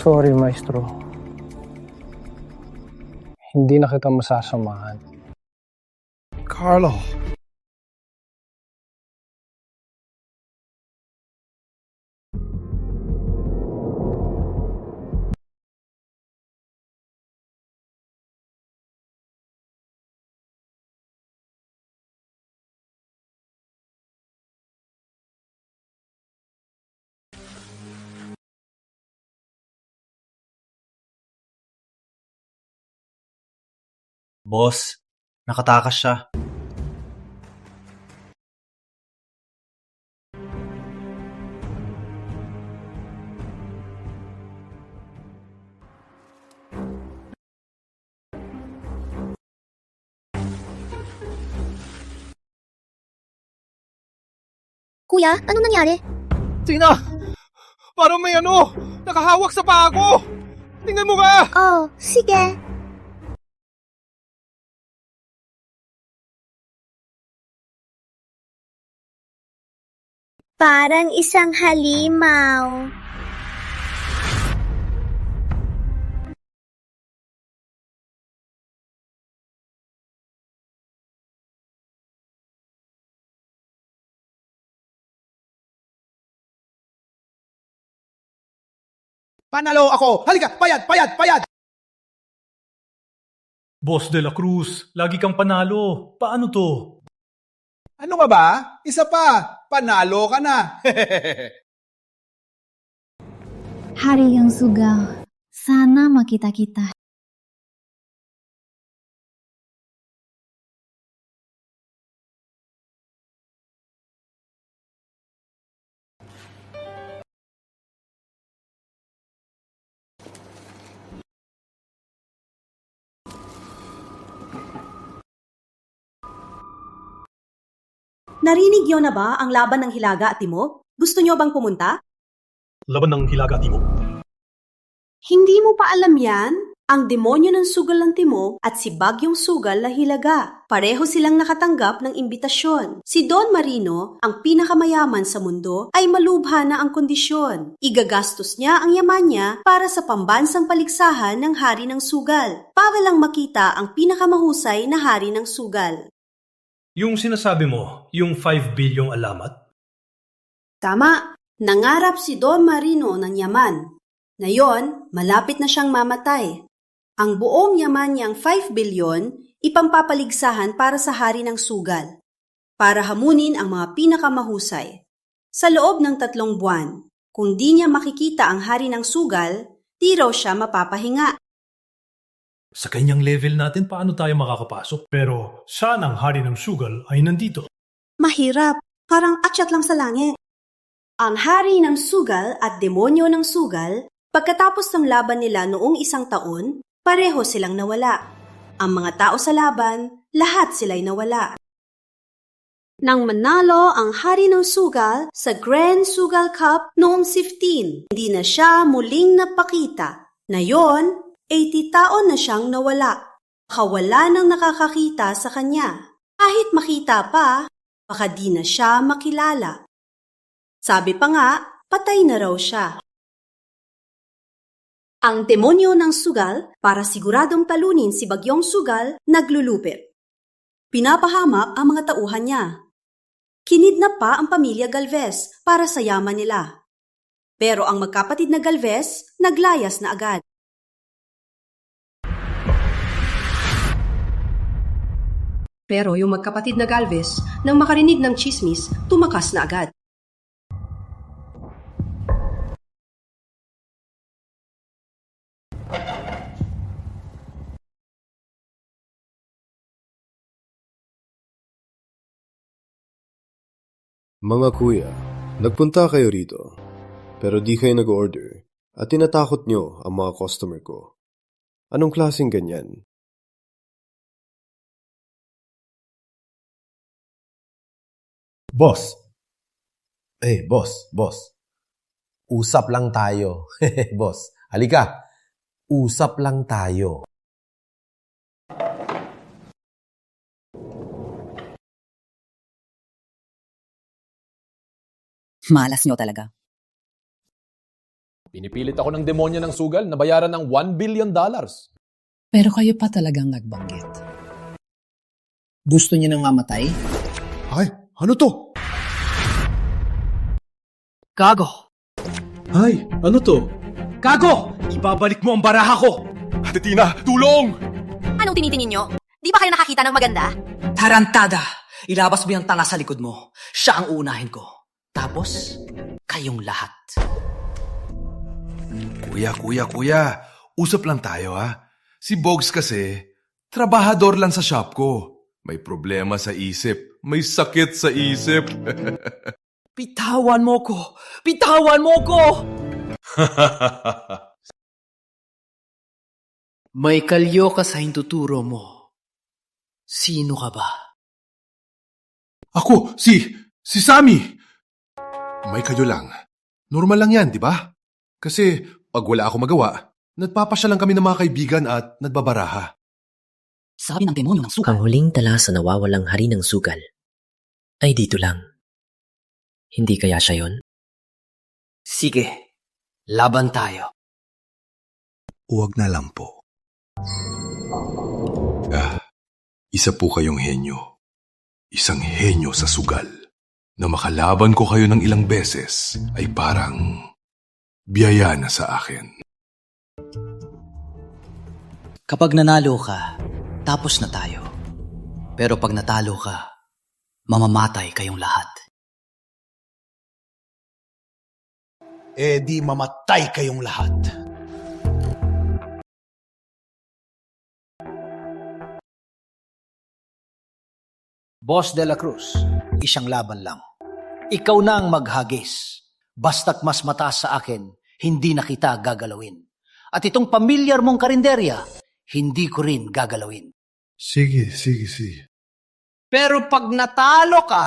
Speaker 25: Sorry, maestro. Hindi na kita masasamahan.
Speaker 23: Carlo!
Speaker 26: Boss, nakatakas siya.
Speaker 16: Kuya, anong nangyari?
Speaker 2: Tina! Parang may nakahawak sa paa ko! Tingnan mo ka!
Speaker 16: Oh, sige. Parang isang halimaw.
Speaker 2: Panalo ako! Halika! Payad! Payad! Payad!
Speaker 18: Boss de la Cruz, lagi kang panalo. Paano to?
Speaker 2: Ano ka ba? Isa pa! Panalo ka na!
Speaker 4: Hari yang sugal, sana makita kita.
Speaker 10: Narinig niyo na ba ang laban ng Hilaga at Timog? Gusto niyo bang pumunta?
Speaker 18: Laban ng Hilaga at Timog.
Speaker 10: Hindi mo pa alam yan? Ang demonyo ng sugal ng Timog at si Bagyong Sugal na Hilaga. Pareho silang nakatanggap ng imbitasyon. Si Don Marino, ang pinakamayaman sa mundo, ay malubha na ang kondisyon. Igagastos niya ang yaman niya para sa pambansang paligsahan ng Hari ng Sugal. Para lang makita ang pinakamahusay na Hari ng Sugal.
Speaker 18: Yung sinasabi mo, yung 5 bilyong alamat?
Speaker 10: Tama, nangarap si Don Marino ng yaman. Ngayon, malapit na siyang mamatay. Ang buong yaman niyang 5 bilyon ipampapaligsahan para sa Hari ng Sugal, para hamunin ang mga pinakamahusay. Sa loob ng 3 buwan, kung di niya makikita ang Hari ng Sugal, di raw siya mapapahinga.
Speaker 18: Sa kanyang level natin, paano tayo makakapasok? Pero saan ang Hari ng Sugal ay nandito?
Speaker 10: Mahirap, parang akyat lang sa langit. Ang Hari ng Sugal at Demonyo ng Sugal, pagkatapos ng laban nila noong 1 taon, pareho silang nawala. Ang mga tao sa laban, lahat sila'y nawala. Nang manalo ang Hari ng Sugal sa Grand Sugal Cup noong 15, hindi na siya muling napakita. Ngayon, 80 taon na siyang nawala. Kawala nang nakakakita sa kanya. Kahit makita pa, baka di na siya makilala. Sabi pa nga, patay na raw siya. Ang demonyo ng sugal, para siguradong talunin si Bagyong Sugal, naglulupit. Pinapahamak ang mga tauhan niya. Kinidnap pa ang pamilya Galvez para sa yaman nila. Pero ang magkapatid na Galvez, naglayas na agad. Pero yung magkapatid na Galvez, nang makarinig ng chismis, tumakas na agad.
Speaker 11: Mga kuya, nagpunta kayo rito, pero di kayo nag-order at tinatakot nyo ang mga customer ko. Anong klaseng ganyan?
Speaker 12: Boss. Boss. Usap lang tayo. Boss, halika. Usap lang tayo.
Speaker 13: Malas nyo talaga.
Speaker 6: Pinipilit ako ng demonyo ng sugal na bayaran ng $1 billion.
Speaker 13: Pero kayo pa talagang nagbanggit. Gusto niyo nang mamatay?
Speaker 2: Ay, ano to?
Speaker 9: Gago!
Speaker 2: Ay, ano to?
Speaker 9: Gago! Ibabalik mo ang baraha ko!
Speaker 2: Ate Tina, tulong!
Speaker 4: Anong tinitingin nyo? Di ba kayo nakakita ng maganda?
Speaker 9: Tarantada! Ilabas mo yung tanga sa likod mo. Siya ang uunahin ko. Tapos, kayong lahat.
Speaker 15: Kuya. Usap lang tayo, ha? Si Bogs kasi, trabahador lang sa shop ko. May problema sa isip. May sakit sa isip.
Speaker 9: Bitawan mo ko! Bitawan mo ko! May kalyo ka sa hintuturo mo. Sino ka ba?
Speaker 15: Ako, si Sammy! May kayo lang. Normal lang yan, di ba? Kasi pag wala ako magawa, nagpapasya lang kami ng mga kaibigan at nagbabaraha.
Speaker 13: Sabi ng demonyo ng sugal.
Speaker 3: Ang huling tala sa nawawalang hari ng sugal ay dito lang. Hindi kaya siya yon?
Speaker 9: Sige, laban tayo.
Speaker 15: Huwag na lang po. Isa po kayong henyo. Isang henyo sa sugal. Na makalaban ko kayo ng ilang beses ay parang biyaya na sa akin.
Speaker 9: Kapag nanalo ka, tapos na tayo. Pero pag natalo ka, mamamatay kayong lahat.
Speaker 2: Di mamatay kayong lahat.
Speaker 5: Boss de la Cruz, isang laban lang. Ikaw na ang maghagis. Basta't mas mataas sa akin, hindi na kita gagalawin. At itong pamilyar mong karinderya, hindi ko rin gagalawin.
Speaker 15: Sige.
Speaker 5: Pero pag natalo ka...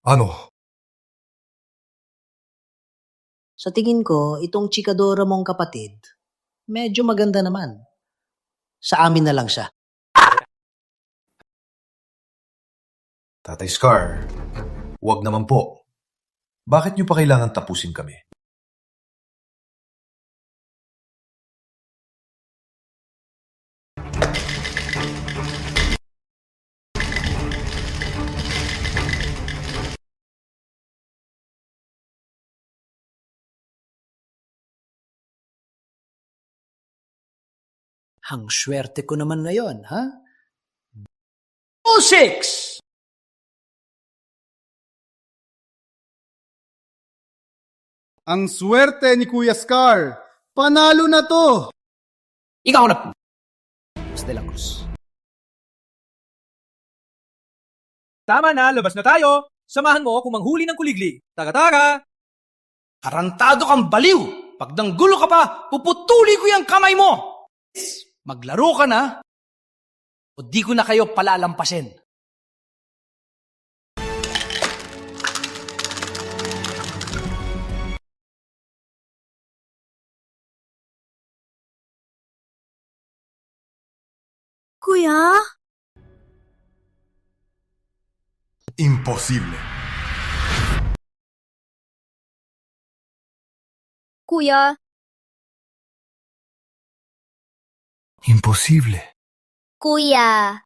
Speaker 15: Ano?
Speaker 5: Sa tingin ko, itong chikadora mong kapatid, medyo maganda naman. Sa amin na lang siya.
Speaker 2: Tatay Scar, huwag naman po. Bakit niyo pa kailangan tapusin kami?
Speaker 5: Ang swerte ko naman ngayon, ha? 6!
Speaker 8: Ang swerte ni Kuya Scar! Panalo na to!
Speaker 5: Ikaw na! Boss de la Cruz.
Speaker 14: Tama na, labas na tayo! Samahan mo akong manghuli ng kuliglig. Taga-taga!
Speaker 5: Tarantado kang baliw! Pag nanggulo ka pa, puputuli ko yung kamay mo! Maglaro ka na, o di ko na kayo palalampasin.
Speaker 10: Kuya?
Speaker 15: Imposible.
Speaker 16: Kuya,
Speaker 15: Imposible.
Speaker 16: kuya.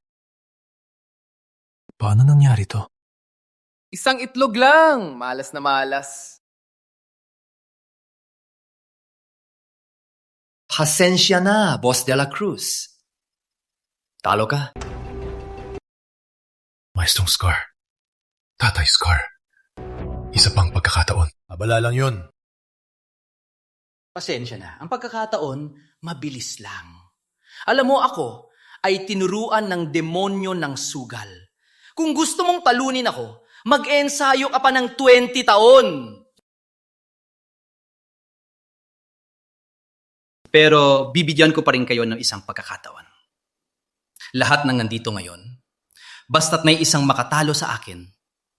Speaker 15: Paano nangyari to?
Speaker 17: Isang itlog lang. Malas na malas.
Speaker 9: Pasensya na, Boss de la Cruz. Talo ka.
Speaker 15: Maestrong Scar. Tatay Scar. Isa pang pagkakataon. Abala lang yun.
Speaker 9: Pasensya na. Ang pagkakataon, mabilis lang. Alam mo ako, ay tinuruan ng demonyo ng sugal. Kung gusto mong talunin ako, mag-ensayo ka pa ng 20 taon. Pero bibigyan ko pa rin kayo ng isang pagkakataon. Lahat ng nandito ngayon, basta't may isang makatalo sa akin,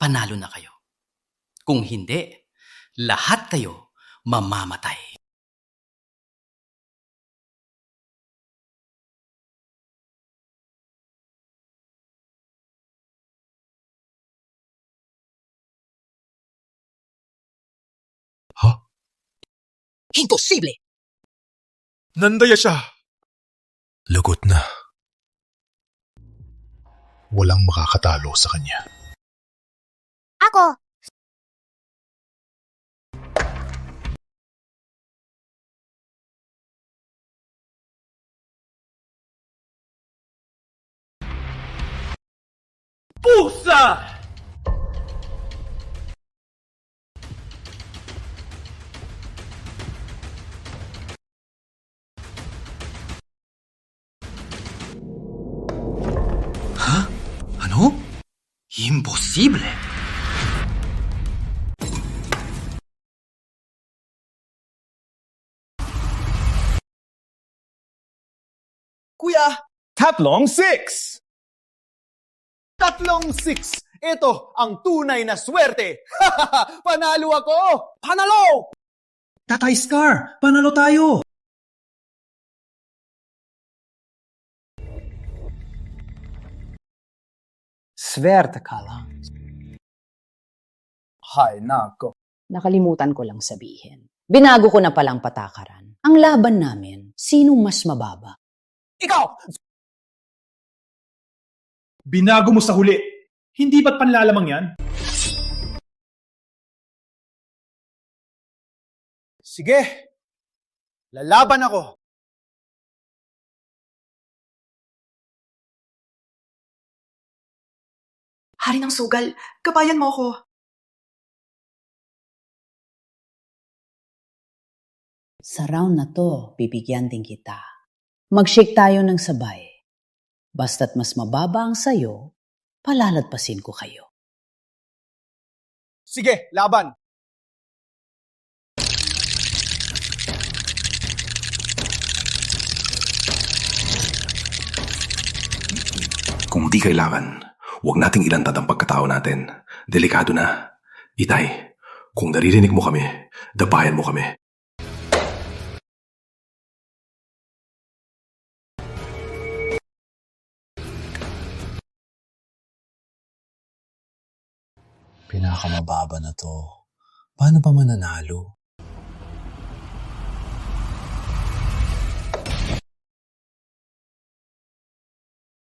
Speaker 9: panalo na kayo. Kung hindi, lahat kayo mamamatay.
Speaker 5: Imposible!
Speaker 15: Nandaya siya. Lagot na. Walang makakatalo sa kanya.
Speaker 16: Ako!
Speaker 14: Pusa!
Speaker 9: Ano? Imposible!
Speaker 5: Kuya!
Speaker 8: Tatlong 6! Tatlong 6!
Speaker 2: Ito ang tunay na swerte! Panalo ako! Panalo!
Speaker 14: Tatay Scar, panalo tayo!
Speaker 9: Swerte ka lang.
Speaker 23: Hay nako.
Speaker 13: Nakalimutan ko lang sabihin. Binago ko na palang patakaran. Ang laban namin, sinong mas mababa?
Speaker 2: Ikaw!
Speaker 18: Binago mo sa huli. Hindi ba't panlalamang yan?
Speaker 2: Sige, lalaban ako.
Speaker 4: Hari ng sugal, kabayan mo ko.
Speaker 13: Sa round na to, bibigyan din kita. Mag-shake tayo ng sabay. Basta't mas mababa ang sayo, palalagpasin ko kayo.
Speaker 2: Sige, laban.
Speaker 1: Kung di kailangan, huwag nating ilantad ang pagkatao natin. Delikado na. Itay, kung naririnig mo kami, dabayan mo kami.
Speaker 12: Pinakamababa na to. Paano pa mananalo?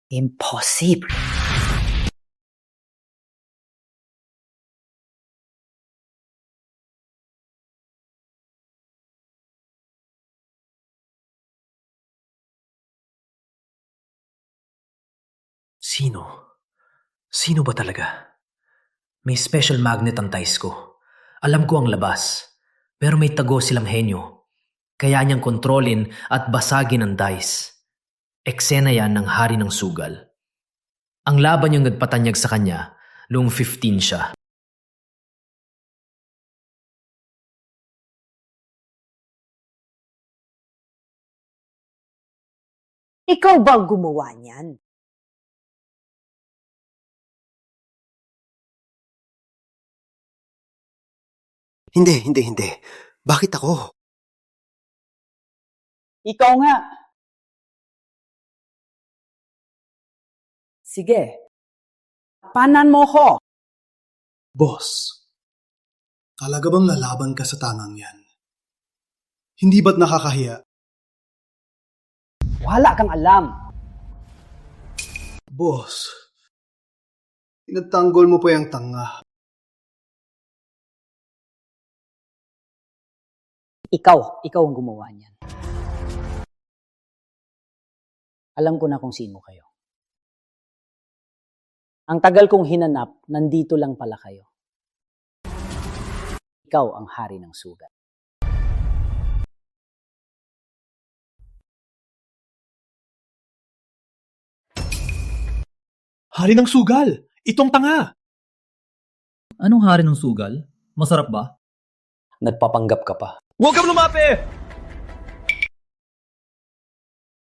Speaker 13: Impossible.
Speaker 3: Sino? Sino ba talaga? May special magnet ang dice ko. Alam ko ang labas. Pero may tago silang henyo. Kaya niyang kontrolin at basagin ang dice. Eksena yan ng hari ng sugal. Ang laban yung nagpatanyag sa kanya noong 15 siya.
Speaker 10: Ikaw ba ang gumawa niyan?
Speaker 7: Hindi. Bakit ako?
Speaker 9: Ikaw nga. Sige. Panan mo ko.
Speaker 2: Boss, talaga bang lalaban ka sa tangang yan? Hindi ba't nakakahiya?
Speaker 9: Wala kang alam.
Speaker 2: Boss, pinagtanggol mo pa yung tanga.
Speaker 13: Ikaw ang gumawa niyan. Alam ko na kung sino kayo. Ang tagal kong hinanap, nandito lang pala kayo. Ikaw ang hari ng sugat.
Speaker 14: Hari ng sugal! Itong tanga!
Speaker 9: Anong hari ng sugal? Masarap ba?
Speaker 3: Nagpapanggap ka pa.
Speaker 14: Huwag kang lumapi!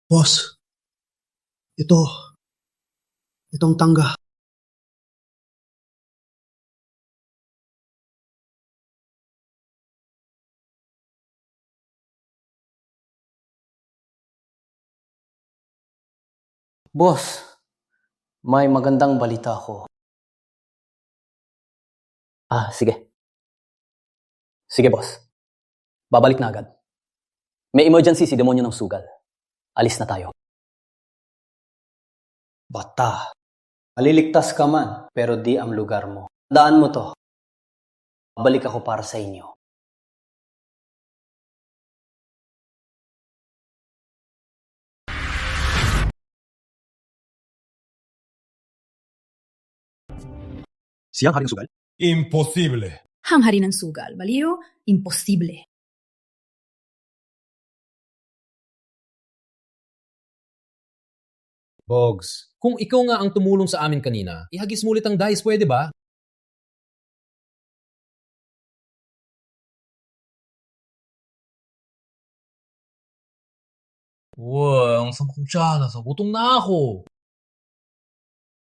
Speaker 2: Boss, itong tanga.
Speaker 3: Boss, may magandang balita ako. Sige. Sige, boss. Babalik na agad. May emergency si demonyo ng sugal. Alis na tayo.
Speaker 5: Bata. Maliligtas ka man, pero di ang lugar mo. Daan mo to. Babalik ako para sa inyo.
Speaker 2: Siyang hari ng sugal?
Speaker 4: Imposible. Ang hari ng sugal, baliw, imposible.
Speaker 6: Bogs, kung ikaw nga ang tumulong sa amin kanina, ihagis mo ulit ang dice, pwede ba? Wow, ang sama kong tiyan. Gutom na ako.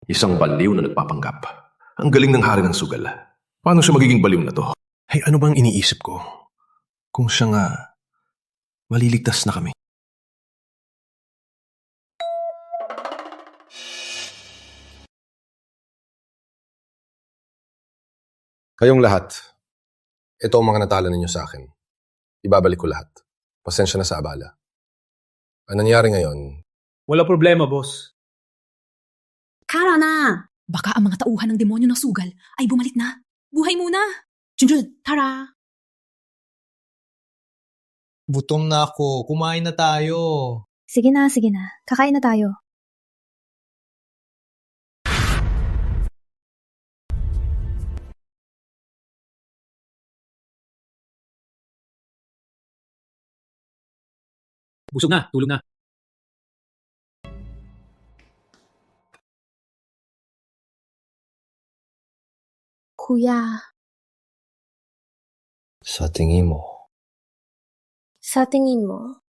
Speaker 1: Isang baliw na nagpapanggap. Ang galing ng hari ng sugal. Paano siya magiging baliw na to?
Speaker 11: Hey, ano bang iniisip ko? Kung siya nga, maliligtas na kami. Kayong lahat, ito ang mga natalo ninyo sa akin. Ibabalik ko lahat. Pasensya na sa abala. Ang nangyari ngayon,
Speaker 14: Wala problema, boss.
Speaker 4: Kara na! Baka ang mga tauhan ng demonyo ng sugal ay bumalik na. Buhay muna! Junjun, tara!
Speaker 9: Gutom na ako. Kumain na tayo.
Speaker 16: Sige na, sige na. Kakain na tayo.
Speaker 14: Busog na, tulog na.
Speaker 16: Kuya,
Speaker 11: sa tingin mo,
Speaker 16: sa tingin mo,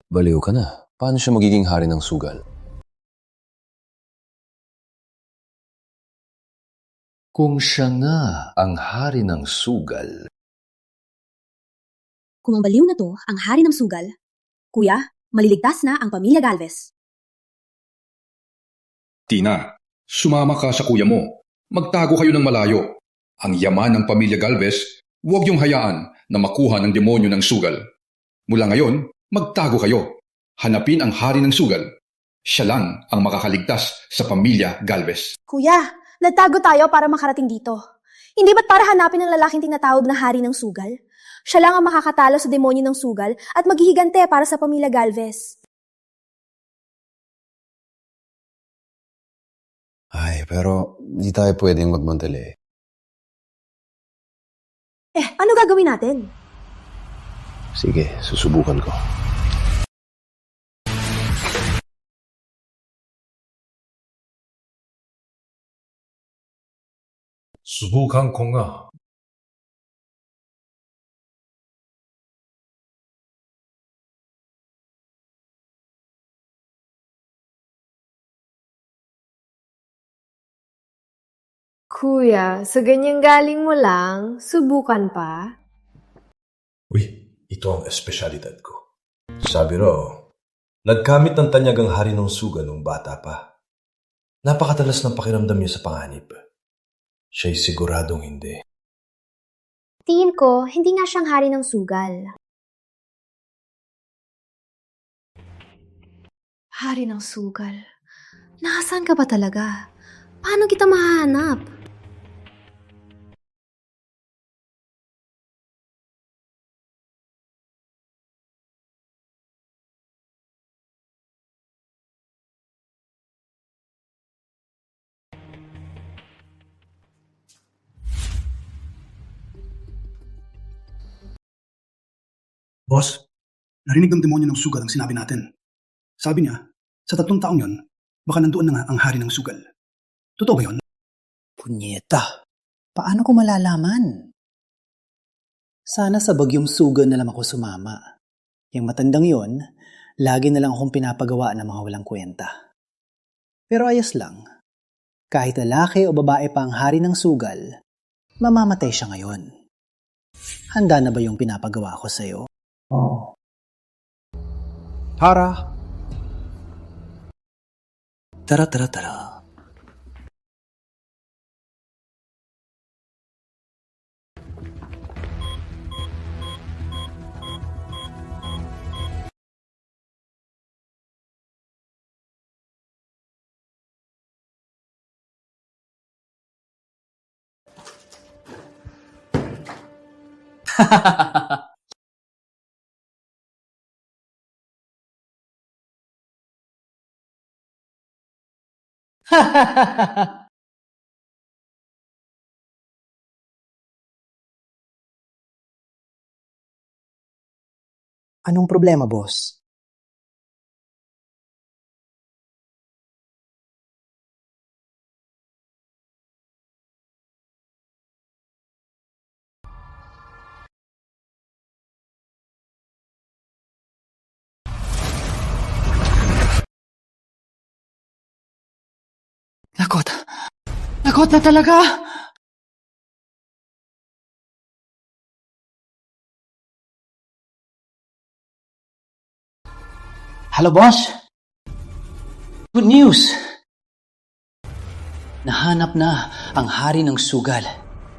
Speaker 11: baliw ka na. Paano siya magiging hari ng sugal? Kung siya nga ang hari ng sugal,
Speaker 4: Kung ang baliw na to ang hari ng sugal, kuya, maliligtas na ang pamilya Galvez.
Speaker 15: Tina, sumama ka sa kuya mo. Magtago kayo ng malayo. Ang yaman ng pamilya Galvez, huwag yung hayaan na makuha ng demonyo ng sugal. Mula ngayon, magtago kayo. Hanapin ang hari ng sugal. Siya lang ang makakaligtas sa pamilya Galvez.
Speaker 10: Kuya, nagtago tayo para makarating dito. Hindi ba't para hanapin ang lalaking tinatawag na hari ng sugal? Siya lang ang makakatalo sa demonyo ng sugal at maghihigante para sa pamilya Galvez.
Speaker 11: ay, pero di tayo pwedeng magmantali.
Speaker 10: Ano gagawin natin?
Speaker 11: Sige, susubukan ko.
Speaker 18: Subukan ko nga.
Speaker 19: Kuya, sa ganyang galing mo lang, subukan pa?
Speaker 11: Uy, ito ang espesyalidad ko. Sabi raw, nagkamit ng tanyag ang hari ng sugal nung bata pa. Napakatalas ng pakiramdam niya sa panganib. Siya'y siguradong hindi.
Speaker 16: tingin ko, hindi nga siyang hari ng sugal.
Speaker 4: Hari ng sugal. Nasaan ka ba talaga? Paano kita mahanap?
Speaker 2: Boss, narinig ng demonyo ng sugal ang sinabi natin. Sabi niya, sa 3 taong yon, baka nandoon na nga ang hari ng sugal. Totoo ba yun?
Speaker 13: Punyeta, paano ko malalaman? Sana sa bagyong sugal na lang ako sumama. Yung matandang yon, lagi na lang akong pinapagawa ng mga walang kwenta. Pero ayos lang. Kahit lalaki o babae pa ang hari ng sugal, mamamatay siya ngayon. Handa na ba yung pinapagawa ko sa'yo?
Speaker 25: Oo.
Speaker 13: Tara! Tara. Anong problema, boss? Lakot. Lakot na talaga! Hello, boss. Good news. Nahanap na ang hari ng sugal.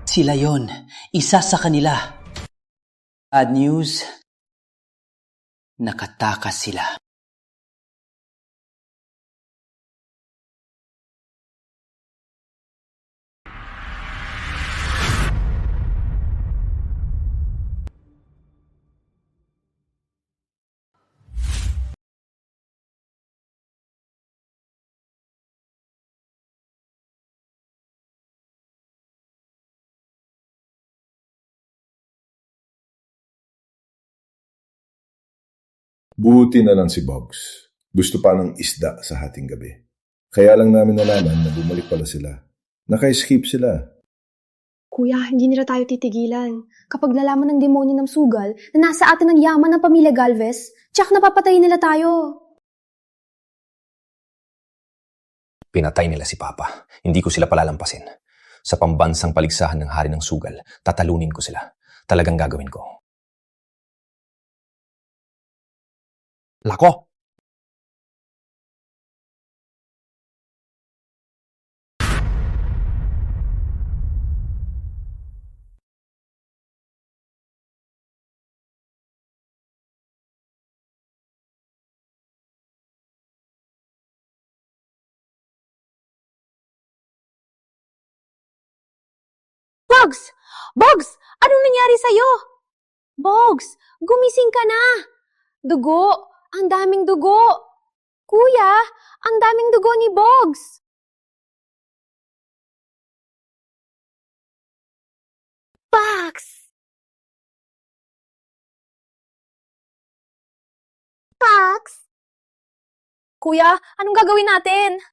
Speaker 13: Sila yon, isa sa kanila. Bad news, nakatakas sila.
Speaker 11: Buti na lang si Boggs. Gusto pa ng isda sa hating gabi. Kaya lang namin nalaman na bumalik pala sila. Naka-escape sila.
Speaker 16: Kuya, hindi nila tayo titigilan. Kapag nalaman ng demonyo ng sugal na nasa atin ang yaman ng pamilya Galvez, tsak napapatayin nila tayo.
Speaker 6: Pinatay nila si Papa. Hindi ko sila palalampasin. Sa pambansang paligsahan ng hari ng sugal, tatalunin ko sila. Talagang gagawin ko.
Speaker 12: Lako!
Speaker 16: Boggs! Boggs! Anong nangyari sa'yo? Boggs! Gumising ka na! Dugo! Ang daming dugo! Kuya! Ang daming dugo ni Boggs! Boggs! Boggs! Kuya, anong gagawin natin?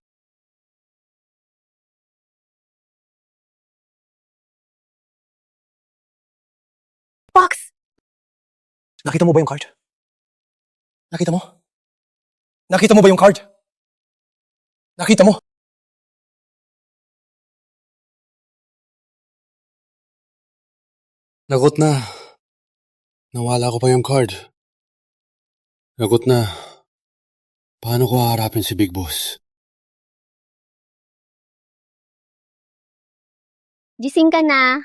Speaker 16: Boggs!
Speaker 7: Nakita mo ba yung card? Nakita mo? Nakita mo ba yung card? Nakita mo?
Speaker 17: Lagot na. Nawala ko pa yung card. Lagot na. Paano ko haharapin si Big Boss?
Speaker 16: Gising ka na.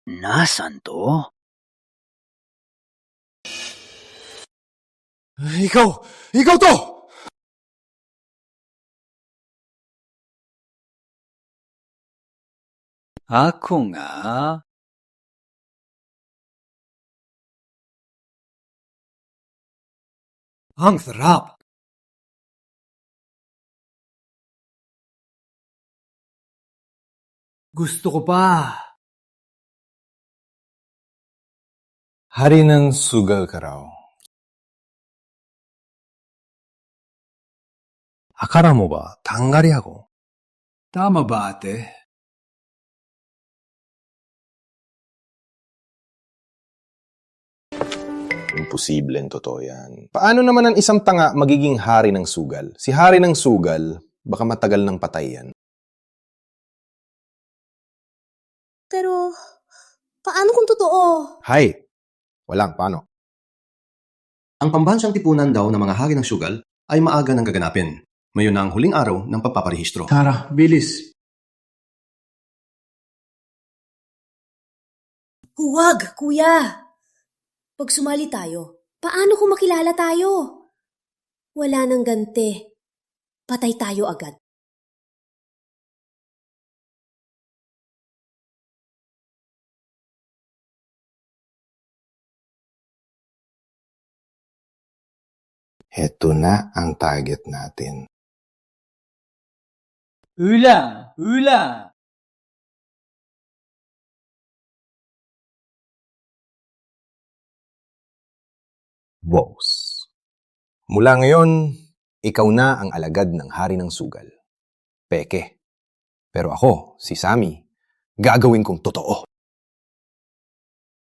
Speaker 13: Nasaan to?
Speaker 7: Ikaw! Ikaw to!
Speaker 13: Ako nga. Ang sarap! Gusto ko pa.
Speaker 11: Hari ng sugal ka raw. Akala mo ba, tanggali ako?
Speaker 2: Tama ba, ate?
Speaker 12: Imposible ang totoo yan. Paano naman ang isang tanga magiging hari ng sugal? Si hari ng sugal, baka matagal ng patay yan.
Speaker 10: Pero, paano kung totoo?
Speaker 12: Hay! Walang paano.
Speaker 1: Ang pambansang tipunan daw ng mga hari ng sugal ay maaga nang gaganapin. Ngayon na ang huling araw ng pagpaparehistro.
Speaker 2: Tara, bilis.
Speaker 10: Huwag, kuya! Pag sumali tayo, paano kung makilala tayo? Wala nang ganti. Patay tayo agad.
Speaker 12: Heto na ang target natin.
Speaker 9: Ulang! Ulang!
Speaker 12: Boss. Mula ngayon, ikaw na ang alagad ng hari ng sugal. Peke. Pero ako, si Sammy, gagawin kong totoo.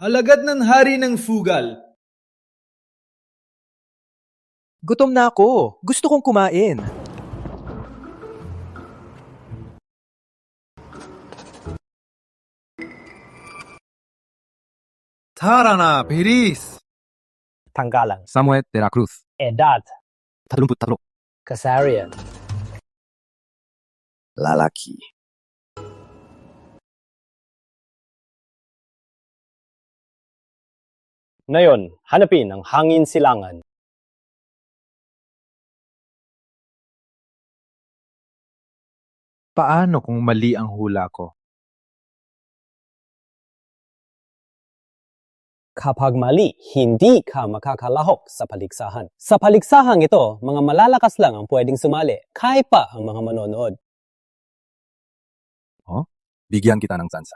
Speaker 14: Alagad ng hari ng sugal.
Speaker 20: Gutom na ako. Gusto kong kumain.
Speaker 7: Tara na, bilis!
Speaker 9: Tanggalan.
Speaker 7: Samuel de la Cruz.
Speaker 9: Edad.
Speaker 7: 33.
Speaker 9: Kasarian.
Speaker 7: Lalaki.
Speaker 9: Ngayon, hanapin ang hangin silangan.
Speaker 23: Paano kung mali ang hula ko?
Speaker 9: Kapag mali, hindi ka makakalahok sa paligsahan. Sa paligsahang ito, mga malalakas lang ang pwedeng sumali, kaya pa ang mga manonood.
Speaker 12: Oh, bigyan kita ng tsansa.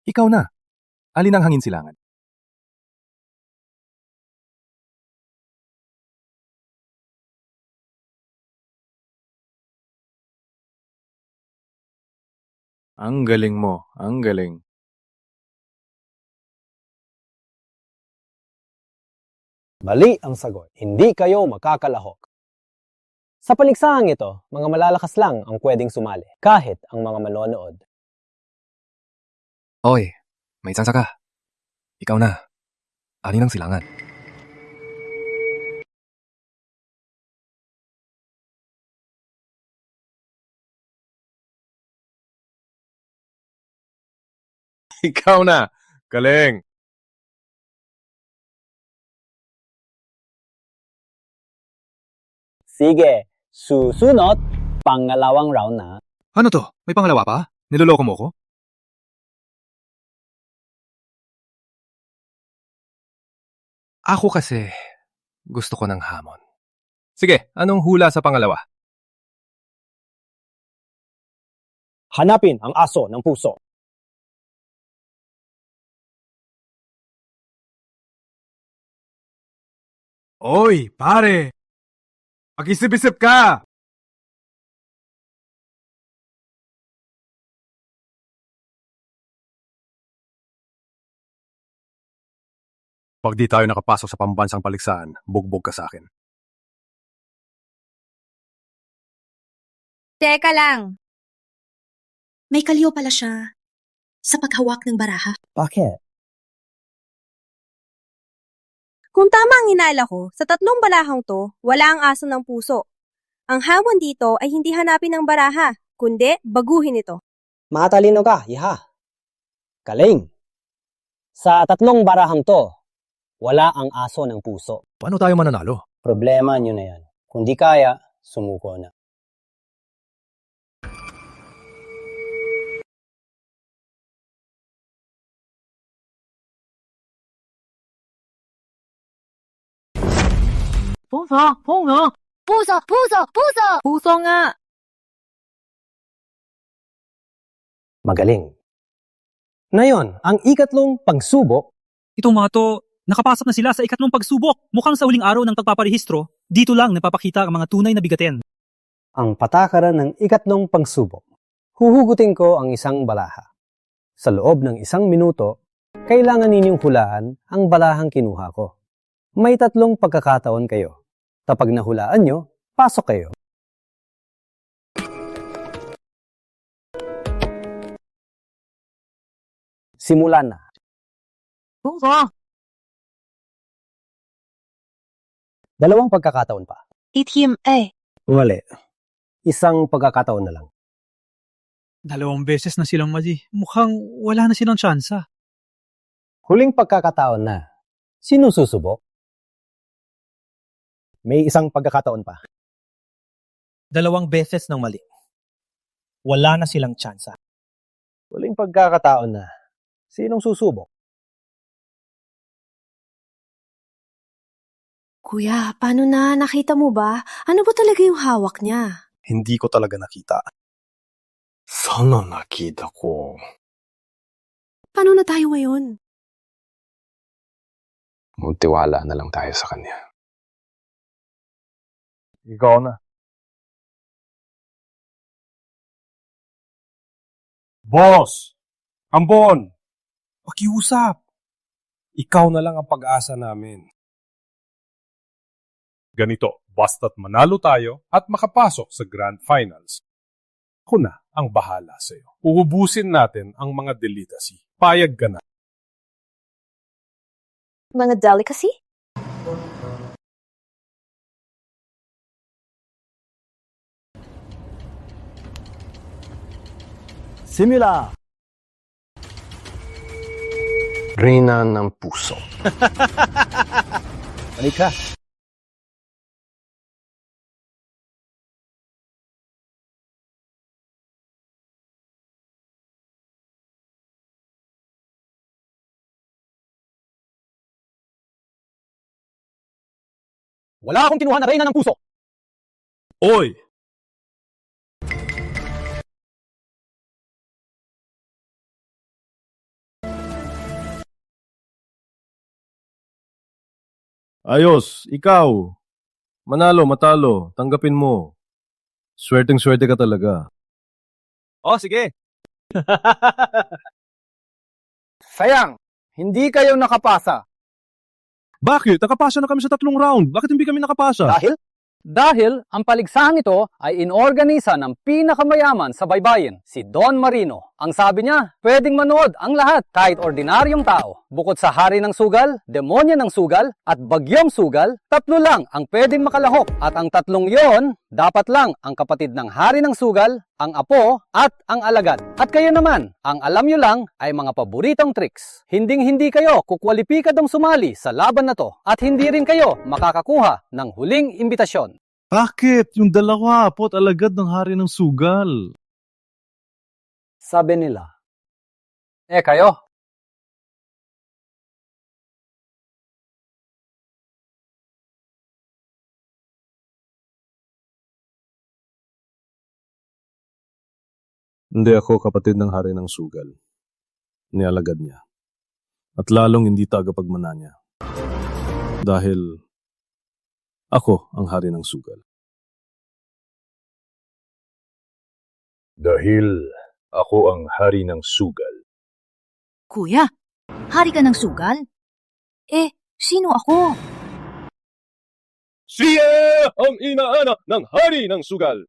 Speaker 12: Ikaw na. Alin ang hangin silangan? Ang galing mo, ang galing.
Speaker 9: Mali ang sagot, hindi kayo makakalahok. Sa paligsahang ito, mga malalakas lang ang pwedeng sumali, kahit ang mga manonood.
Speaker 12: Oy, may tsansa ka. Ikaw na. Alin ang silangan? Ikaw na. Galing.
Speaker 9: Sige, susunod, pangalawang round na.
Speaker 12: Ano to? May pangalawa pa? Niloloko mo ko? Ako kasi, gusto ko ng hamon. Sige, anong hula sa pangalawa?
Speaker 9: Hanapin ang aso ng puso.
Speaker 23: Oy, pare! Mag-isip-isip ka!
Speaker 1: Pag di tayo nakapasok sa pambansang paligsahan, bugbog ka sa akin.
Speaker 4: Teka lang. May kalyo pala siya sa paghawak ng baraha.
Speaker 9: Bakit?
Speaker 16: Kung tama ang inala ko, sa 3 balahang to, wala ang aso ng puso. Ang hamon dito ay hindi hanapin ang baraha, kundi baguhin ito.
Speaker 9: Matalino ka, iha. Galing. Sa 3 barahang to, wala ang aso ng puso.
Speaker 12: Paano tayo mananalo?
Speaker 9: Problema nyo na yan. Kung di kaya, sumuko na.
Speaker 16: Puso! Puso! Puso! Puso! Puso! Puso nga!
Speaker 9: Magaling. Ngayon, ang ikatlong pagsubok.
Speaker 14: Itong mga to, nakapasok na sila sa ikatlong pagsubok. Mukhang sa huling araw ng pagpaparehistro, dito lang napapakita ang mga tunay na bigatin.
Speaker 9: Ang patakaran ng ikatlong pagsubok. Huhugutin ko ang isang balaha. Sa loob ng 1 minuto, kailangan ninyong hulaan ang balahang kinuha ko. May 3 pagkakataon kayo. Kapag nahulaan nyo, pasok kayo. Simulan na.
Speaker 16: Puso!
Speaker 9: 2 pagkakataon pa.
Speaker 16: Itim eh.
Speaker 9: Wali. 1 pagkakataon na lang.
Speaker 14: 2 beses na silang mali. Mukhang wala na silang tsansa.
Speaker 9: Huling pagkakataon na. Sino susubok? May 1 pagkakataon pa.
Speaker 14: 2 beses ng mali. Wala na silang tsansa.
Speaker 9: Huling pagkakataon na. Sinong susubok?
Speaker 10: Kuya, paano na? Nakita mo ba? Ano ba talaga yung hawak niya?
Speaker 1: Hindi ko talaga nakita. Sana nakita ko.
Speaker 10: Paano na tayo ngayon?
Speaker 12: Magtiwala na lang tayo sa kanya.
Speaker 23: Ikaw na. Boss! Ambon! Pakiusap! Ikaw na lang ang pag-asa namin.
Speaker 18: Ganito, basta't manalo tayo at makapasok sa Grand Finals. Ako na ang bahala sa'yo. Uubusin natin ang mga delicacy. Payag ka na.
Speaker 16: Mga delicacy?
Speaker 23: Simula!
Speaker 12: Reyna ng puso.
Speaker 23: Halika.
Speaker 7: Wala akong kinuha na reyna ng puso.
Speaker 18: Oy!
Speaker 11: Ayos, ikaw. Manalo, matalo, tanggapin mo. Swerteng-swerte ka talaga.
Speaker 23: Oh, sige. Sayang, hindi kayo nakapasa.
Speaker 11: Bakit? Nakapasa na kami sa 3 round. Bakit hindi kami nakapasa?
Speaker 8: Dahil ang paligsahang ito ay inorganisa ng pinakamayaman sa baybayin, si Don Marino. Ang sabi niya, pwedeng manood ang lahat, kahit ordinaryong tao. Bukod sa hari ng sugal, demonyo ng sugal, at bagyong sugal, 3 lang ang pwedeng makalahok. At ang 3 yon, dapat lang ang kapatid ng hari ng sugal, ang apo, at ang alagad. At kayo naman, ang alam nyo lang ay mga paboritong tricks. Hinding-hindi kayo kukwalipikadong sumali sa laban na to, at hindi rin kayo makakakuha ng huling imbitasyon.
Speaker 11: Bakit? Yung dalawa, apo't alagad ng hari ng sugal.
Speaker 8: Sabi nila. Kayo?
Speaker 11: Hindi ako kapatid ng hari ng sugal. Nialagad niya. At lalong hindi tagapagmana niya. Dahil ako ang hari ng sugal. Dahil ako ang hari ng sugal.
Speaker 4: Kuya, hari ka ng sugal? Sino ako?
Speaker 11: Siya ang inaanak ng hari ng sugal.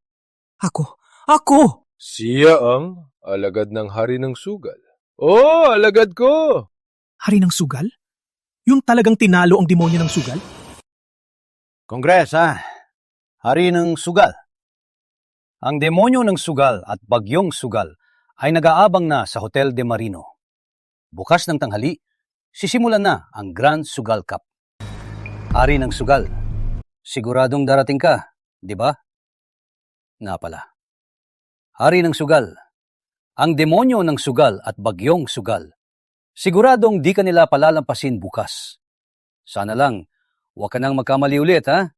Speaker 23: Ako!
Speaker 11: Siya ang alagad ng hari ng sugal. Oh, alagad ko!
Speaker 2: Hari ng sugal? Yung talagang tinalo ang demonyo ng sugal?
Speaker 5: Kongres, Hari ng sugal. Ang demonyo ng sugal at bagyong sugal ay nag-aabang na sa Hotel de Marino. Bukas ng tanghali, sisimulan na ang Grand Sugal Cup. Hari ng sugal, siguradong darating ka, di ba? Nga pala. Hari ng sugal, ang demonyo ng sugal at bagyong sugal, siguradong di ka nila palalampasin bukas. Sana lang, huwag ka nang magkamali ulit, ha?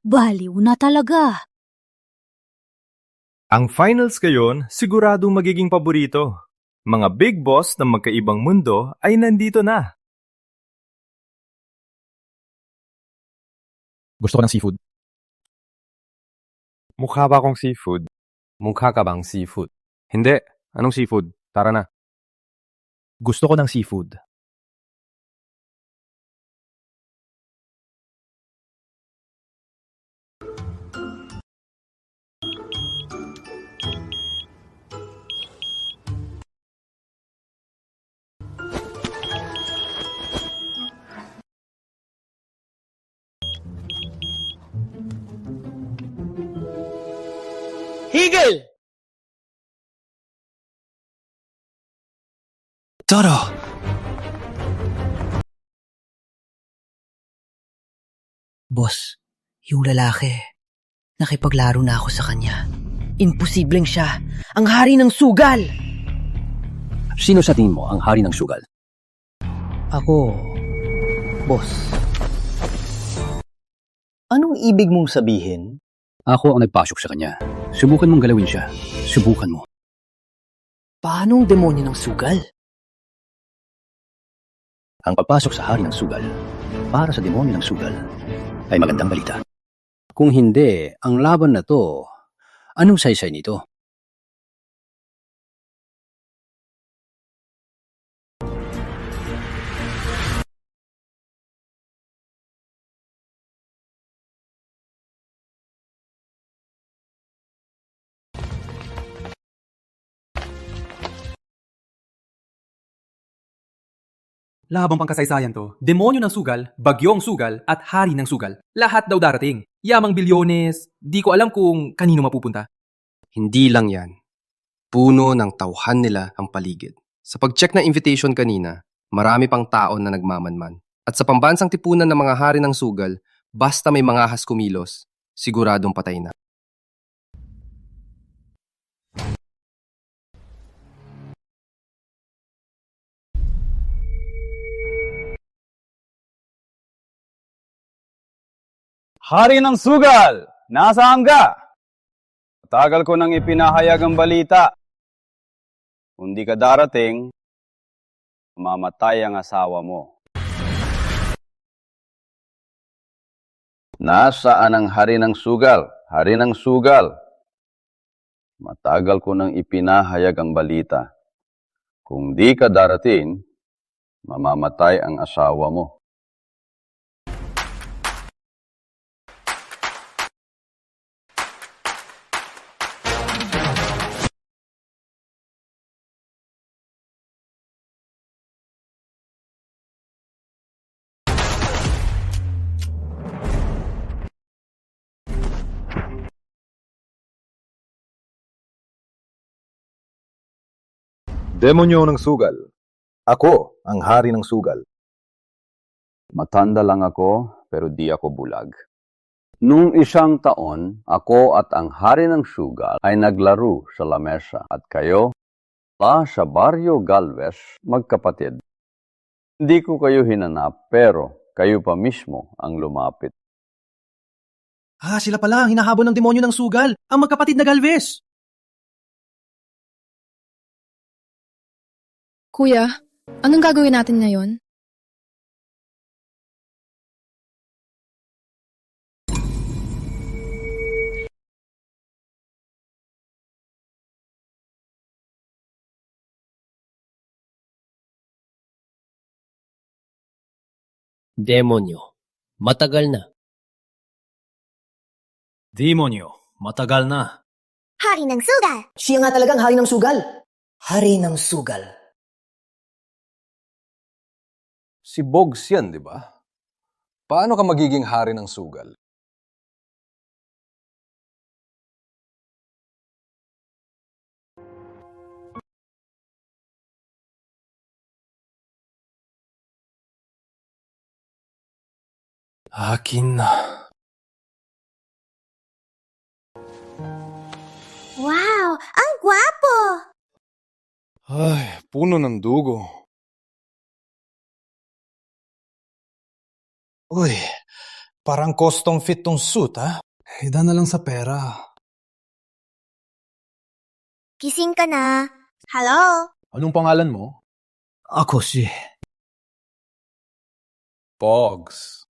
Speaker 4: Baliw na talaga.
Speaker 20: Ang finals ngayon, siguradong magiging paborito. Mga big boss ng magkaibang mundo ay nandito na.
Speaker 23: Gusto ko ng seafood.
Speaker 20: Mukha ba akong seafood? Mukha ka bang seafood? Hindi. Anong seafood? Tara na.
Speaker 23: Gusto ko ng seafood.
Speaker 2: Higel! Tara!
Speaker 9: Boss, yung lalaki. Nakipaglaro na ako sa kanya. Imposibleng siya. Ang hari ng sugal!
Speaker 3: Sino sa tingin mo ang hari ng sugal?
Speaker 13: Ako, boss. Anong ibig mong sabihin?
Speaker 3: Ako ang nagpasok sa kanya. Subukan mong galawin siya. Subukan mo.
Speaker 9: Paanong demonyo ng sugal?
Speaker 3: Ang pagpasok sa hari ng sugal para sa demonyo ng sugal ay magandang balita. Kung hindi, ang laban na to, anong saysay nito?
Speaker 15: Lahabang pangkasaysayan to, demonyo ng sugal, bagyong sugal, at hari ng sugal. Lahat daw darating. Yamang bilyones, di ko alam kung kanino mapupunta.
Speaker 21: Hindi lang yan. Puno ng tauhan nila ang paligid. Sa pag-check ng invitation kanina, marami pang tao na nagmamanman. At sa pambansang tipunan ng mga hari ng sugal, basta may mga ahas kumilos, siguradong patay na.
Speaker 23: Hari ng sugal! Nasaan ka? Tagal ko nang ipinahayag ang balita. Kung di ka darating, mamatay ang asawa mo. Nasaan ang hari ng sugal? Hari ng sugal! Matagal ko nang ipinahayag ang balita. Kung di ka darating, mamamatay ang asawa mo.
Speaker 12: Demonyo ng sugal. Ako ang hari ng sugal.
Speaker 23: Matanda lang ako, pero di ako bulag. Nung isang taon, ako at ang hari ng sugal ay naglaro sa lamesa at kayo, sa Barrio Galvez, magkapatid. Hindi ko kayo hinanap, pero kayo pa mismo ang lumapit.
Speaker 2: Sila pala ang hinahabol ng demonyo ng sugal, ang magkapatid na Galvez.
Speaker 16: Kuya, anong gagawin natin ngayon?
Speaker 6: Demonyo. Matagal na.
Speaker 14: Demonyo. Matagal na.
Speaker 22: Hari ng sugal!
Speaker 9: Siya nga talagang hari ng sugal. Hari ng sugal.
Speaker 12: Si Bogs yan, di ba? Paano ka magiging hari ng sugal?
Speaker 11: Akin na.
Speaker 22: Wow! Ang gwapo!
Speaker 12: Ay, puno ng dugo.
Speaker 2: Uy, parang custom fit tong suit, ha?
Speaker 23: Hida na lang sa pera.
Speaker 22: Gising ka na. Hello?
Speaker 12: Anong pangalan mo?
Speaker 23: Ako si...
Speaker 12: Pogs.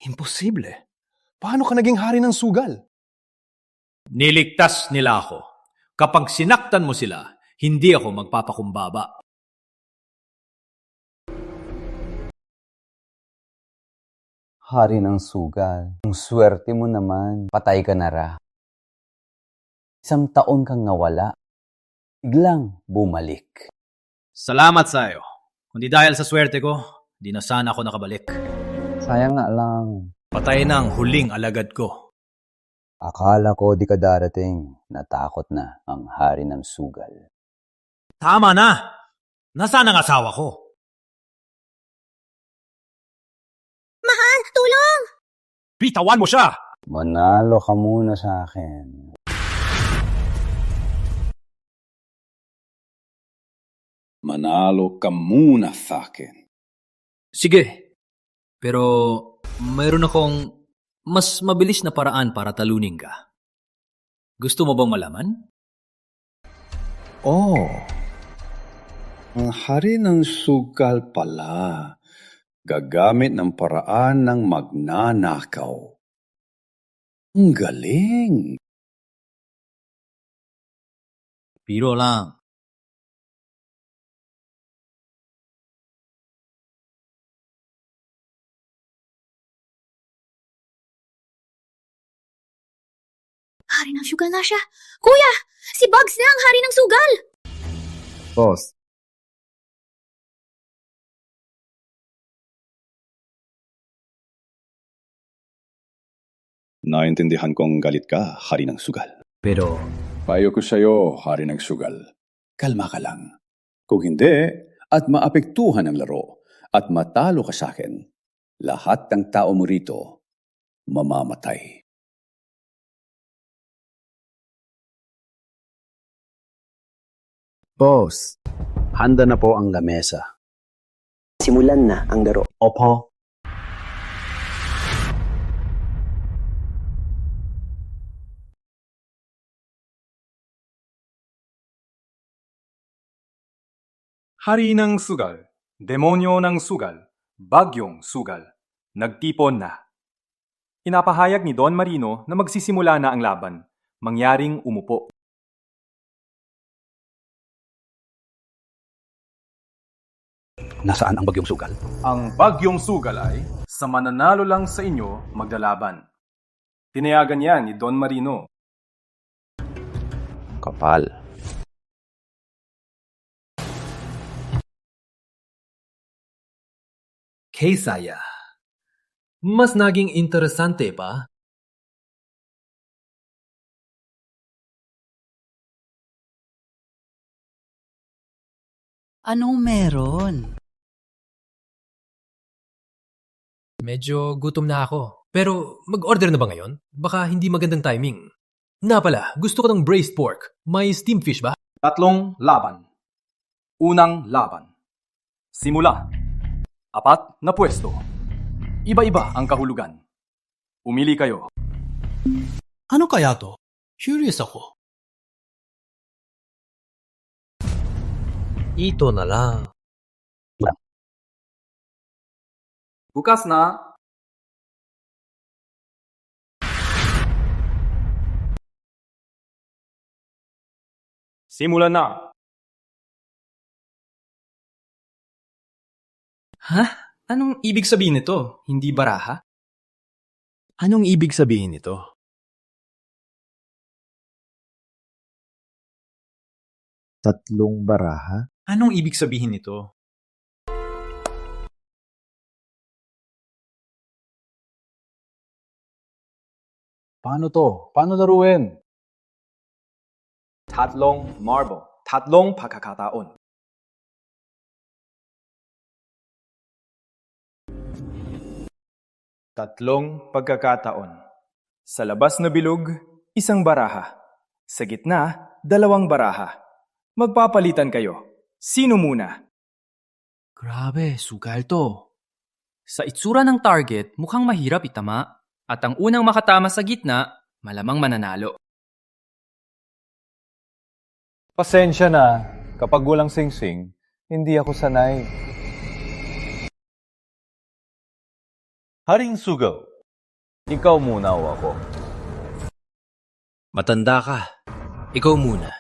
Speaker 2: Imposible. Paano ka naging hari ng sugal?
Speaker 18: Niligtas nila ako. Kapag sinaktan mo sila, hindi ako magpapakumbaba.
Speaker 23: Hari ng sugal. Ang swerte mo naman. Patay ka na ra. Isang taon kang nawala. Biglang bumalik.
Speaker 18: Salamat sa'yo. Kundi dahil sa swerte ko, di na sana ako nakabalik.
Speaker 23: Sayang nga lang.
Speaker 18: Patay na ang huling alagad ko.
Speaker 23: Akala ko di ka darating. Natakot na ang hari ng sugal.
Speaker 18: Tama na! Nasaan ang asawa ko?
Speaker 22: Mahal, tulong!
Speaker 18: Bitawan mo siya!
Speaker 23: Manalo ka muna sa akin.
Speaker 2: Manalo ka muna sa akin.
Speaker 9: Sige, pero mayroon akong mas mabilis na paraan para talunin ka. Gusto mo bang malaman?
Speaker 2: Oh, ang hari ng sugal pala. Gagamit ng paraan ng magnanakaw. Ang galing.
Speaker 9: Biro lang.
Speaker 4: Hari ng sugal na siya. Kuya! Si Bugs na ang hari ng sugal!
Speaker 12: Boss.
Speaker 2: Naintindihan kong galit ka, hari ng sugal.
Speaker 9: Pero,
Speaker 2: payo ko sa'yo, hari ng sugal. Kalma ka lang. Kung hindi, at maapektuhan ang laro, at matalo ka sa akin, lahat ng tao mo rito, mamamatay.
Speaker 3: Boss, handa na po ang lamesa.
Speaker 1: Simulan na ang laro.
Speaker 3: Opo.
Speaker 20: Hari ng sugal, demonyo ng sugal, bagyong sugal, nagtipon na. Inapahayag ni Don Marino na magsisimula na ang laban, mangyaring umupo.
Speaker 3: Nasaan ang bagyong sugal?
Speaker 20: Ang bagyong sugal ay sa mananalo lang sa inyo magdalaban. Tinayagan yan ni Don Marino.
Speaker 23: Kapal.
Speaker 6: Kay saya. Mas naging interesante pa.
Speaker 13: Anong meron?
Speaker 6: Medyo gutom na ako. Pero mag-order na ba ngayon? Baka hindi magandang timing. Na pala, gusto ko ng braised pork. May steamed fish ba?
Speaker 20: 3 laban. Unang laban. Simula. 4 na pwesto. Iba-iba ang kahulugan. Umili kayo.
Speaker 18: Ano kaya to? Curious ako.
Speaker 6: Ito na lang.
Speaker 20: Bukas na. Simulan na.
Speaker 15: Ha? Anong ibig sabihin nito? Hindi baraha?
Speaker 21: Anong ibig sabihin nito?
Speaker 15: Tatlong baraha? Anong ibig sabihin nito?
Speaker 11: Paano to? Paano laruin?
Speaker 20: 3 marble. 3 pagkakataon. Tatlong pagkakataon. Sa labas na bilog, 1 baraha. Sa gitna, 2 baraha. Magpapalitan kayo. Sino muna?
Speaker 15: Grabe, sugal to. Sa itsura ng target, mukhang mahirap itama. At ang unang makatama sa gitna, malamang mananalo.
Speaker 11: Pasensya na. Kapag walang singsing, hindi ako sanay. Haring Sugaw, ikaw muna o ako?
Speaker 6: Matanda ka. Ikaw muna.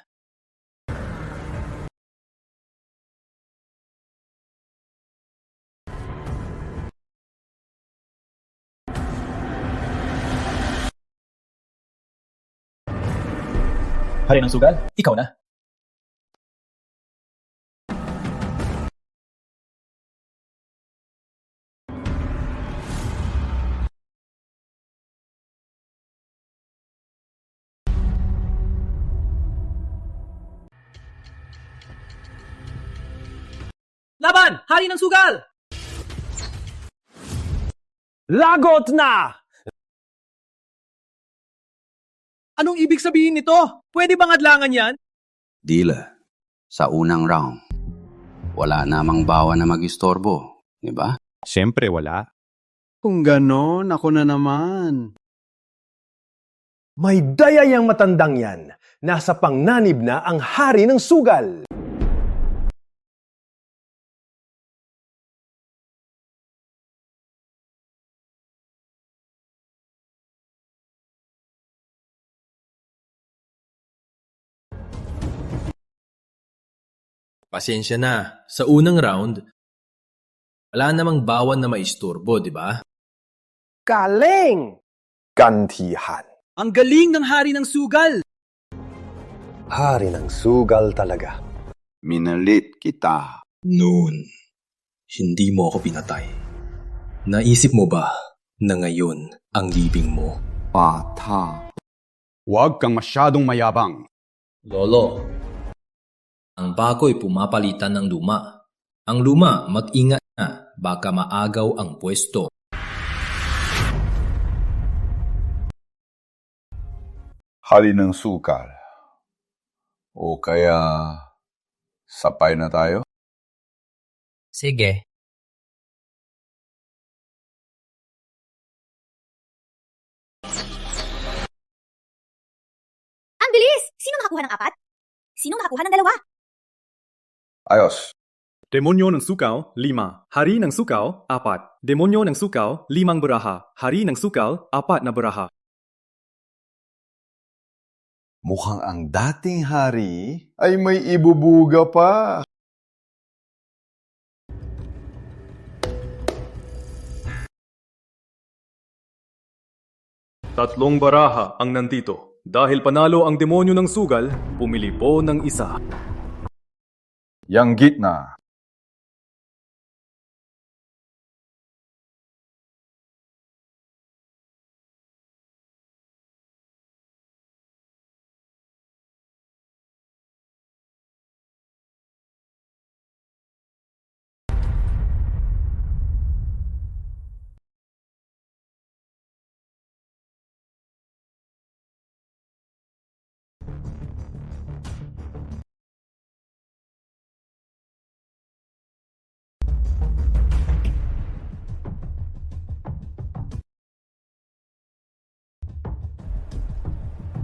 Speaker 15: Hari ng sugal, ikaw na.
Speaker 14: Laban! Hari ng sugal!
Speaker 7: Lagot na!
Speaker 14: Anong ibig sabihin nito? Pwede bang adlangan yan?
Speaker 10: Dila, sa unang round, wala namang bawa na mag-istorbo, di ba?
Speaker 17: Siyempre wala.
Speaker 19: Kung ganon, ako na naman.
Speaker 7: May daya yang matandang yan. Nasa pangnanib na ang hari ng sugal.
Speaker 6: Pasensya na. Sa unang round, wala namang bawan na maisturbo, di ba?
Speaker 7: Galing! Gantihan.
Speaker 14: Ang galing ng hari ng sugal!
Speaker 7: Hari ng sugal talaga.
Speaker 10: Minalit kita.
Speaker 6: Noon, hindi mo ako pinatay. Naisip mo ba na ngayon ang libing mo?
Speaker 10: Bata.
Speaker 17: Huwag kang masyadong mayabang.
Speaker 6: Lolo, ang bago'y pumapalitan ng luma. Ang luma, mag-ingat na, baka maagaw ang pwesto.
Speaker 11: Hari ng sukal. O kaya, sapay na tayo?
Speaker 9: Sige.
Speaker 4: Ang bilis! Sino nakakuha ng 4? Sino nakakuha ng 2?
Speaker 11: Ayos.
Speaker 20: Demonyo ng sukaw, 5. Hari ng sukaw, 4. Demonyo ng sukaw, 5 baraha. Hari ng sukaw, 4 na baraha.
Speaker 11: Mukhang ang dating hari ay may ibubuga pa.
Speaker 20: Tatlong baraha ang nandito. Dahil panalo ang demonyo ng sugal, pumili po ng isa.
Speaker 11: Yang gitna.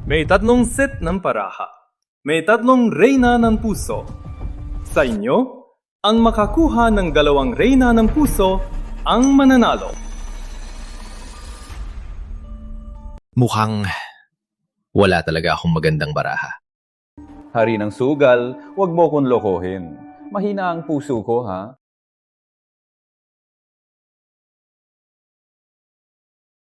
Speaker 20: May 3 set ng paraha. May 3 reyna ng puso. Sa inyo, ang makakuha ng 2 reyna ng puso ang mananalo.
Speaker 6: Mukhang wala talaga akong magandang baraha.
Speaker 24: Hari ng sugal, huwag mo kong lokohin. Mahina ang puso ko, ha?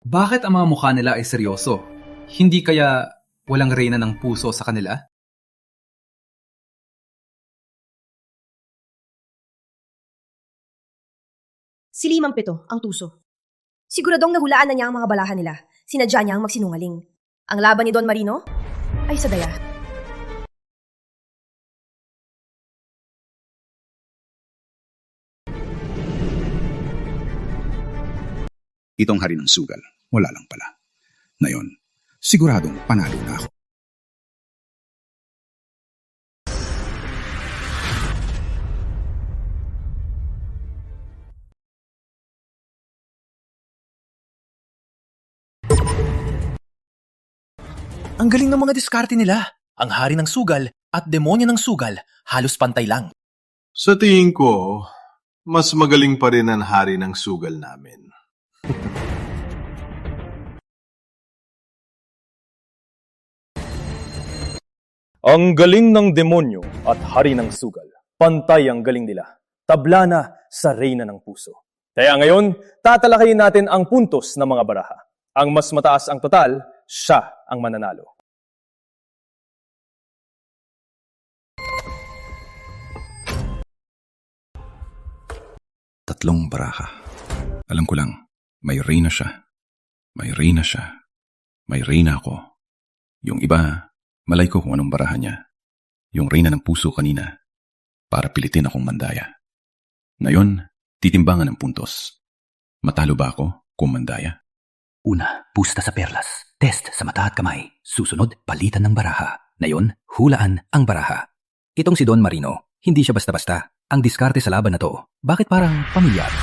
Speaker 15: Bakit ang mga mukha nila ay seryoso? Hindi kaya walang reyna ng puso sa kanila?
Speaker 4: Si 5-7 ang tuso. Siguradong nahulaan na niya ang mga balahan nila. Sinadya niya ang magsinungaling. Ang laban ni Don Marino ay sa daya.
Speaker 25: Itong hari ng sugal, wala lang pala. Ngayon, siguradong panalo na ako.
Speaker 2: Ang galing ng mga diskarte nila. Ang hari ng sugal at demonyo ng sugal halos pantay lang.
Speaker 11: Sa tingin ko, mas magaling pa rin ang hari ng sugal namin.
Speaker 20: Ang galing ng demonyo at hari ng sugal. Pantay ang galing nila. Tabla na sa reyna ng puso. Kaya ngayon, tatalakayin natin ang puntos ng mga baraha. Ang mas mataas ang total, siya ang mananalo.
Speaker 25: Tatlong baraha. Alam ko lang, may reyna siya. May reyna siya. May reyna ako. Yung iba, malay ko kung anong baraha niya. Yung reyna ng puso kanina, para pilitin akong mandaya. Ngayon, titimbangan ng puntos. Matalo ba ako kung mandaya?
Speaker 3: Una, pusta sa perlas. Test sa mata at kamay. Susunod, palitan ng baraha. Ngayon, hulaan ang baraha. Itong si Don Marino, hindi siya basta-basta. Ang diskarte sa laban na to, bakit parang pamilyar?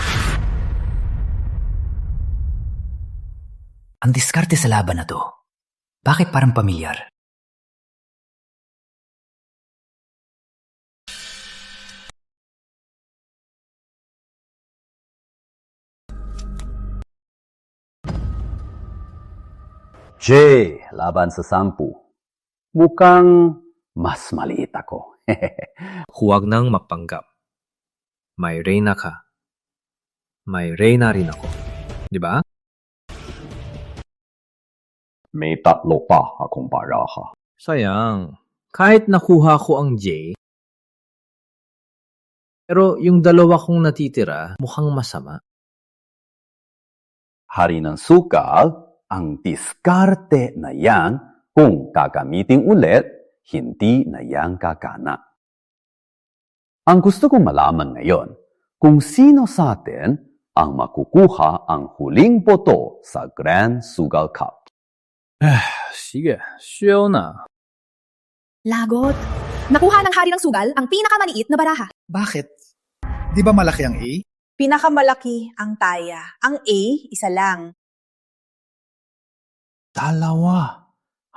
Speaker 3: Ang diskarte sa laban na to, bakit parang pamilyar?
Speaker 23: J, laban sa 10. Mukhang mas maliit ako.
Speaker 6: Huwag nang magpanggap. May reyna ka. May reyna rin ako. Di ba?
Speaker 23: May 3 pa akong baraha.
Speaker 6: Sayang. Kahit nakuha ko ang J, pero yung 2 kong natitira mukhang masama.
Speaker 23: Hari ng sugal, ang diskarte na yan, kung kakamitin ulit, hindi na yan kakana. Ang gusto kong malaman ngayon, kung sino sa atin ang makukuha ang huling boto sa Grand Sugal Cup.
Speaker 6: Sige, siyo na.
Speaker 4: Lagot. Nakuha ng hari ng sugal ang pinakamaliit na baraha.
Speaker 2: Bakit? Di ba malaki ang A?
Speaker 5: Pinakamalaki ang taya. Ang A, isa lang.
Speaker 23: 2.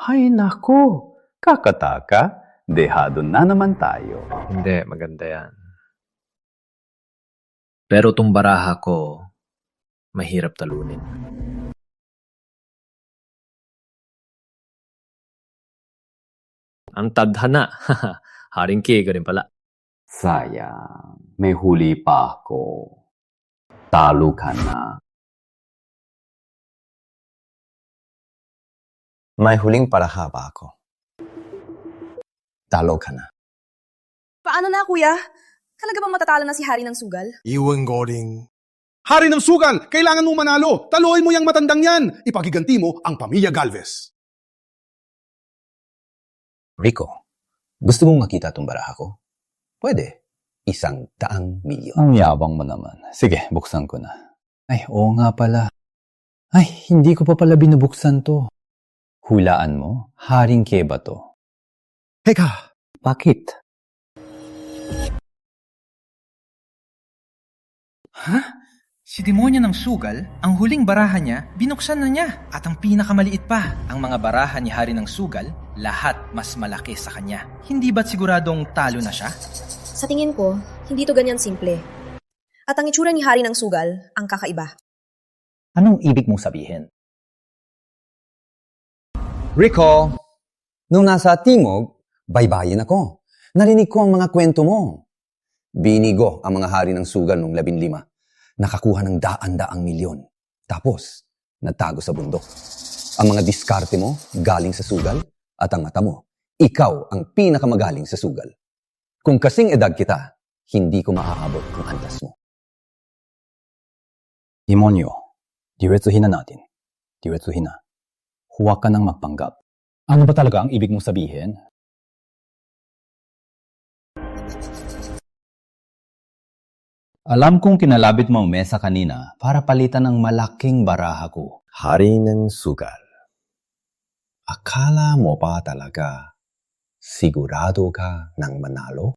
Speaker 23: Hay nako, kakataka, dehado na naman tayo.
Speaker 6: Hindi, maganda yan. Pero tong baraha ko, mahirap talunin. Ang tadhana. Haring Kega rin pala.
Speaker 23: Sayang, may huli pa ako. Talo ka na.
Speaker 7: May huling paraha pa ako. Talo ka na.
Speaker 4: Paano na, kuya? Talaga bang matatalo na si hari ng sugal?
Speaker 8: Iwan Goring. Hari ng sugal! Kailangan mo manalo! Taluin mo yung matandang yan! Ipagiganti mo ang pamilya Galvez.
Speaker 7: Rico, gusto mong makita itong baraha ko? Pwede. 100,000,000.
Speaker 23: Ang yabang mo naman. Sige, buksan ko na. Ay, oo nga pala. Ay, hindi ko pa pala binubuksan to. Hulaan mo, haring ke ba to?
Speaker 2: Teka,
Speaker 23: bakit?
Speaker 9: Ha? Si demonyo ng sugal, ang huling baraha niya, binuksan na niya. At ang pinakamaliit pa, ang mga baraha ni hari ng sugal, lahat mas malaki sa kanya. Hindi ba't siguradong talo na siya?
Speaker 4: Sa tingin ko, hindi to ganyan simple. At ang itsura ni hari ng sugal, ang kakaiba.
Speaker 7: Anong ibig mong sabihin? Rico, nung nasa Timog, baybayin ako. Narinig ko ang mga kwento mo. Binigo ang mga hari ng sugal nung 15. Nakakuha ng daan-daang milyon. Tapos, natago sa bundok. Ang mga diskarte mo galing sa sugal at ang mata mo, ikaw ang pinakamagaling sa sugal. Kung kasing edad kita, hindi ko maaabot ang antas mo.
Speaker 23: Demonyo, diretsuhin na natin. Diretsuhin na. Huwag ka nang magpanggap. Ano ba talaga ang ibig mong sabihin? Alam kong kinalabit mo ang mesa kanina para palitan ng malaking baraha ko.
Speaker 7: Hari ng sugal. Akala mo ba talaga sigurado ka ng manalo?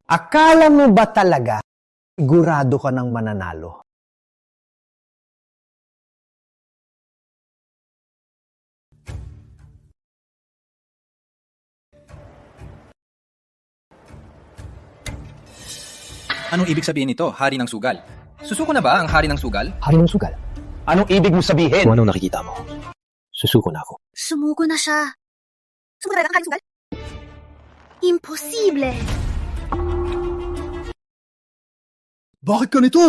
Speaker 13: Akala mo ba talaga sigurado ka ng mananalo?
Speaker 9: Anong ibig sabihin nito, hari ng sugal? Susuko na ba ang hari ng sugal?
Speaker 3: Hari ng sugal?
Speaker 7: Anong ibig mo sabihin?
Speaker 3: Kung anong nakikita mo, susuko na ako.
Speaker 4: Sumuko na siya. Sumuko na ang hari ng sugal? Imposible!
Speaker 8: Bakit ka nito?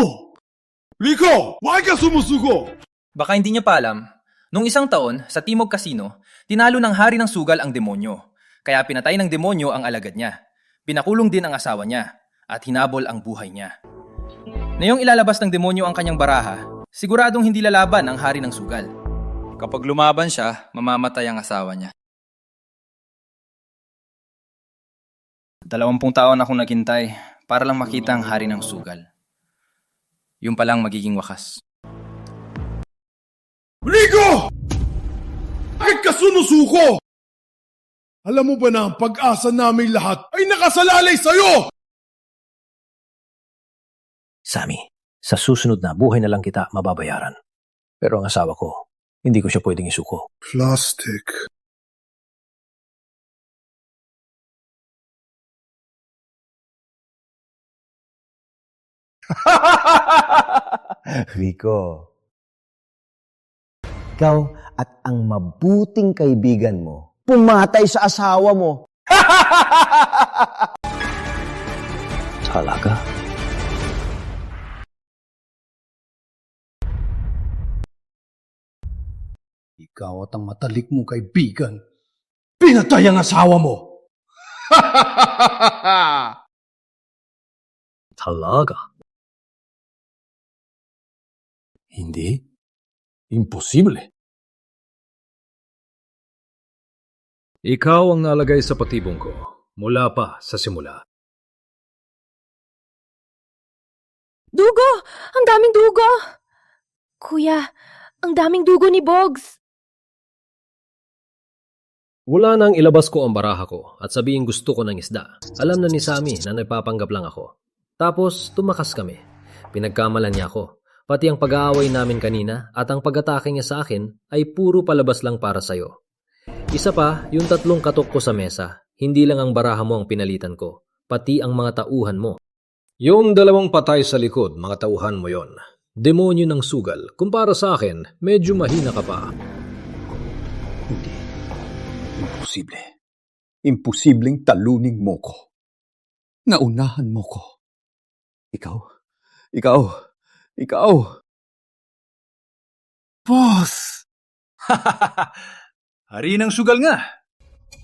Speaker 8: Rico, why ka sumusuko?
Speaker 9: Baka hindi niya pa alam, nung isang taon sa Timog Casino, tinalo ng hari ng sugal ang demonyo. Kaya pinatay ng demonyo ang alagad niya. Pinakulong din ang asawa niya at hinabol ang buhay niya. Ngayong ilalabas ng demonyo ang kanyang baraha, siguradong hindi lalaban ang hari ng sugal. Kapag lumaban siya, mamamatay ang asawa niya.
Speaker 1: 20 taon akong naghintay para lang makita ang hari ng sugal. Yung palang magiging wakas.
Speaker 8: Rico! Bakit ka sunusuko? Alam mo ba na ang pag-asa namin lahat ay nakasalalay sa'yo?
Speaker 6: Sammy, sa susunod na buhay na lang kita mababayaran. Pero ang asawa ko, hindi ko siya pwedeng isuko.
Speaker 8: Plastic.
Speaker 12: Rico, ikaw at ang mabuting kaibigan mo pumatay sa asawa mo.
Speaker 6: Talaga?
Speaker 8: Ikaw at ang matalik mong kaibigan, pinatay ang asawa mo.
Speaker 6: Talaga? Hindi? Imposible.
Speaker 16: Ikaw ang nalagay sa patibong ko mula pa sa simula.
Speaker 18: Dugo! Ang daming dugo! Kuya, ang daming dugo ni Bogs.
Speaker 6: Mula nang ilabas ko ang baraha ko at sabihin gusto ko ng isda, alam na ni Sammy na nagpapanggap lang ako. Tapos tumakas kami. Pinagkamalan niya ako. Pati ang pag-aaway namin kanina at ang pag-atake niya sa akin ay puro palabas lang para sa'yo. Isa pa, yung 3 katok ko sa mesa, hindi lang ang baraha mo ang pinalitan ko, pati ang mga tauhan mo.
Speaker 16: Yung 2 patay sa likod, mga tauhan mo yon. Demonyo ng sugal. Kumpara sa akin, medyo mahina ka pa.
Speaker 19: Hindi. Imposible. Imposibleng talunin mo ko. Naunahan mo ko. Ikaw.
Speaker 2: Boss! Hari ng sugal nga.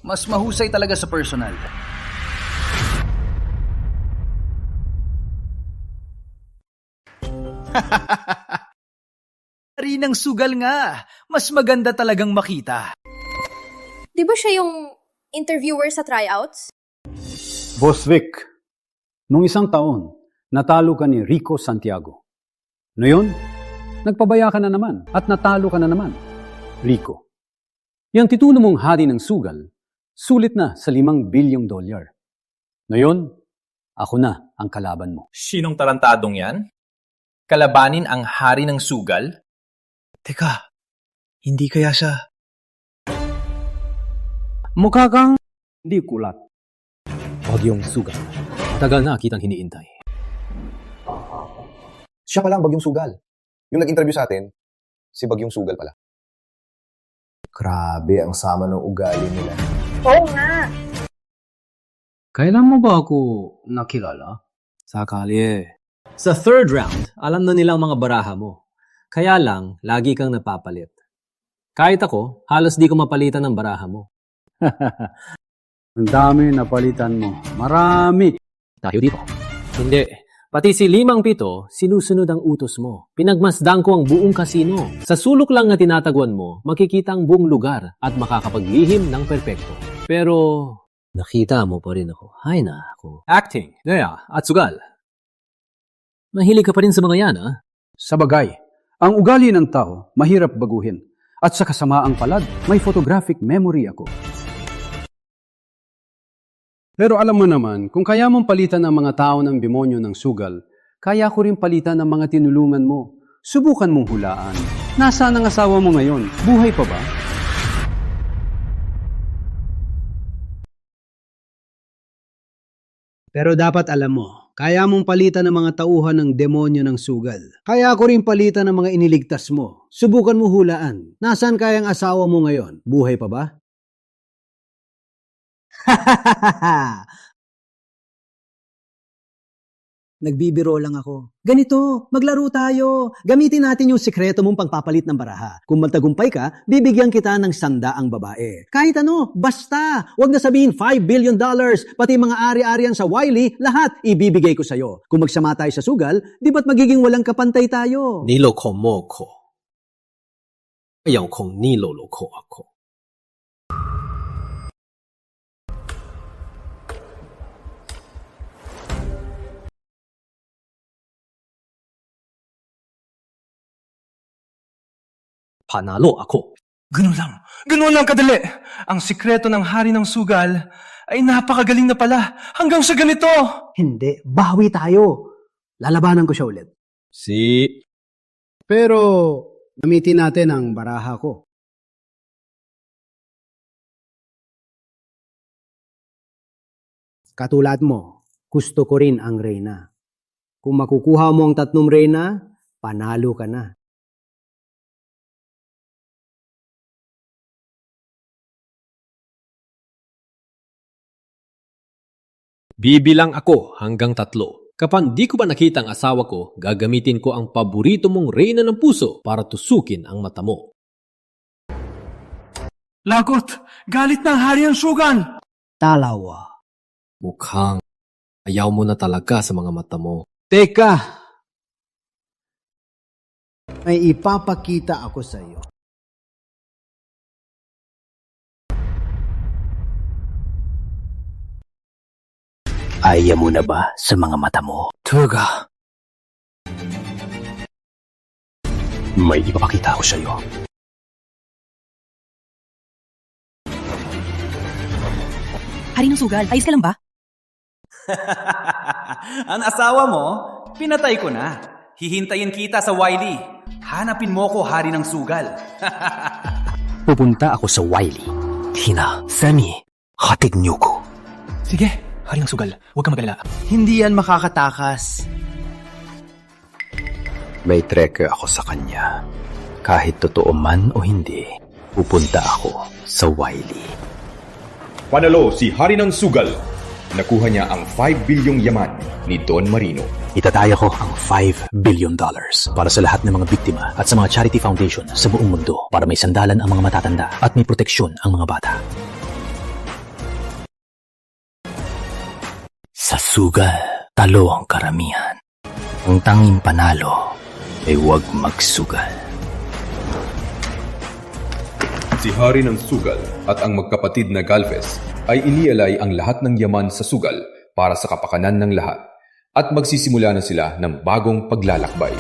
Speaker 3: Mas mahusay talaga sa personal. Hari ng sugal nga. Mas maganda talagang makita.
Speaker 4: Di ba siya yung interviewer sa tryouts?
Speaker 17: Boss Vic, nung isang taon, natalo ka ni Rico Santiago. Ngayon, nagpabaya ka na naman at natalo ka na naman. Rico, yung titulo mong hari ng sugal, sulit na sa $5 billion. Ngayon, ako na ang kalaban mo.
Speaker 1: Sinong tarantadong yan? Kalabanin ang hari ng sugal?
Speaker 2: Teka, hindi kaya siya...
Speaker 17: Mukha kang hindi kulat.
Speaker 6: Bagyong sugal. Tagal na kitang hiniintay.
Speaker 7: Siya pala ang Bagyong Sugal. Yung nag-interview sa atin, si Bagyong Sugal pala.
Speaker 21: Grabe ang sama ng ugali nila.
Speaker 18: Oo nga.
Speaker 17: Kailan mo ba ako nakilala?
Speaker 6: Sa kalye. Sa 3rd round, alam na nilang mga baraha mo. Kaya lang, lagi kang napapalit. Kahit ako, halos di ko mapalitan ng baraha mo.
Speaker 17: Ang dami napalitan mo. Marami.
Speaker 6: Tayo dito. Hindi. Pati si 5-7, sinusunod ang utos mo. Pinagmasdan ko ang buong kasino. Sa sulok lang na tinataguan mo, makikita ang buong lugar at makakapaglihim ng perpekto. Pero, nakita mo pa rin ako. Hay na ako.
Speaker 16: Acting, Nea, at sugal.
Speaker 6: Mahilig ka pa rin sa mga yan, ha?
Speaker 17: Sa bagay, ang ugali ng tao mahirap baguhin. At sa kasamaang palad, may photographic memory ako. Pero alam mo naman, kung kaya mong palitan ang mga tao ng demonyo ng sugal, kaya ko rin palitan ang mga tinulungan mo. Subukan mong hulaan. Nasaan ang asawa mo ngayon? Buhay pa ba?
Speaker 13: Pero dapat alam mo, kaya mong palitan ang mga tauhan ng demonyo ng sugal. Kaya ko rin palitan ang mga iniligtas mo. Subukan mo hulaan. Nasaan kaya ang asawa mo ngayon? Buhay pa ba? Nagbibiro lang ako. Ganito, maglaro tayo. Gamitin natin yung sikreto mong pagpapalit ng baraha. Kung magtagumpay ka, bibigyan kita ng 100 babae. Kahit ano, basta. Huwag na sabihin $5 billion. Pati mga ari-arian sa Wiley, lahat ibibigay ko sa'yo. Kung magsama tayo sa sugal, di ba't magiging walang kapantay tayo?
Speaker 6: Niloko mo ko. Ayaw kong niloloko ako. panalo ako.
Speaker 1: Ganun lang kadali. Ang sikreto ng hari ng sugal ay napakagaling na pala hanggang sa ganito.
Speaker 13: Hindi, bawi tayo. Lalabanan ko siya ulit.
Speaker 17: Pero, gamitin natin ang baraha ko. Katulad mo, gusto ko rin ang reyna. Kung makukuha mo ang 3 reyna, panalo ka na.
Speaker 6: Bibilang ako hanggang 3. Kapag di ko ba nakita ang asawa ko, gagamitin ko ang paborito mong reyna ng puso para tusukin ang mata mo.
Speaker 1: Lagot! Galit ng hari ng sugal!
Speaker 13: Talawa.
Speaker 6: Mukhang ayaw mo na talaga sa mga mata mo.
Speaker 17: Teka! May ipapakita ako sa iyo.
Speaker 3: Ayaw mo na ba sa mga mata mo?
Speaker 1: Tuga!
Speaker 3: May ipapakita ako sa iyo.
Speaker 4: Hari ng sugal, ayos ka lang ba?
Speaker 2: Ang asawa mo, pinatay ko na. Hihintayin kita sa Wiley. Hanapin mo ko, hari ng sugal.
Speaker 3: Pupunta ako sa Wiley. Tina, Femi, hatid niyo ko.
Speaker 1: Sige, hari ng sugal. Huwag kang magalala.
Speaker 9: Hindi yan makakatakas.
Speaker 3: May tracker ako sa kanya. Kahit totoo man o hindi, pupunta ako sa Wiley.
Speaker 10: Panalo si Hari ng Sugal. Nakuha niya ang 5 bilyong yaman ni Don Marino.
Speaker 3: Itataya ko ang $5 billion para sa lahat ng mga biktima at sa mga charity foundation sa buong mundo para may sandalan ang mga matatanda at may proteksyon ang mga bata. Sa sugal, talo ang karamihan. Ang tanging panalo ay huwag magsugal.
Speaker 10: Si Hari ng Sugal at ang magkapatid na Galvez ay inialay ang lahat ng yaman sa sugal para sa kapakanan ng lahat at magsisimula na sila ng bagong paglalakbay.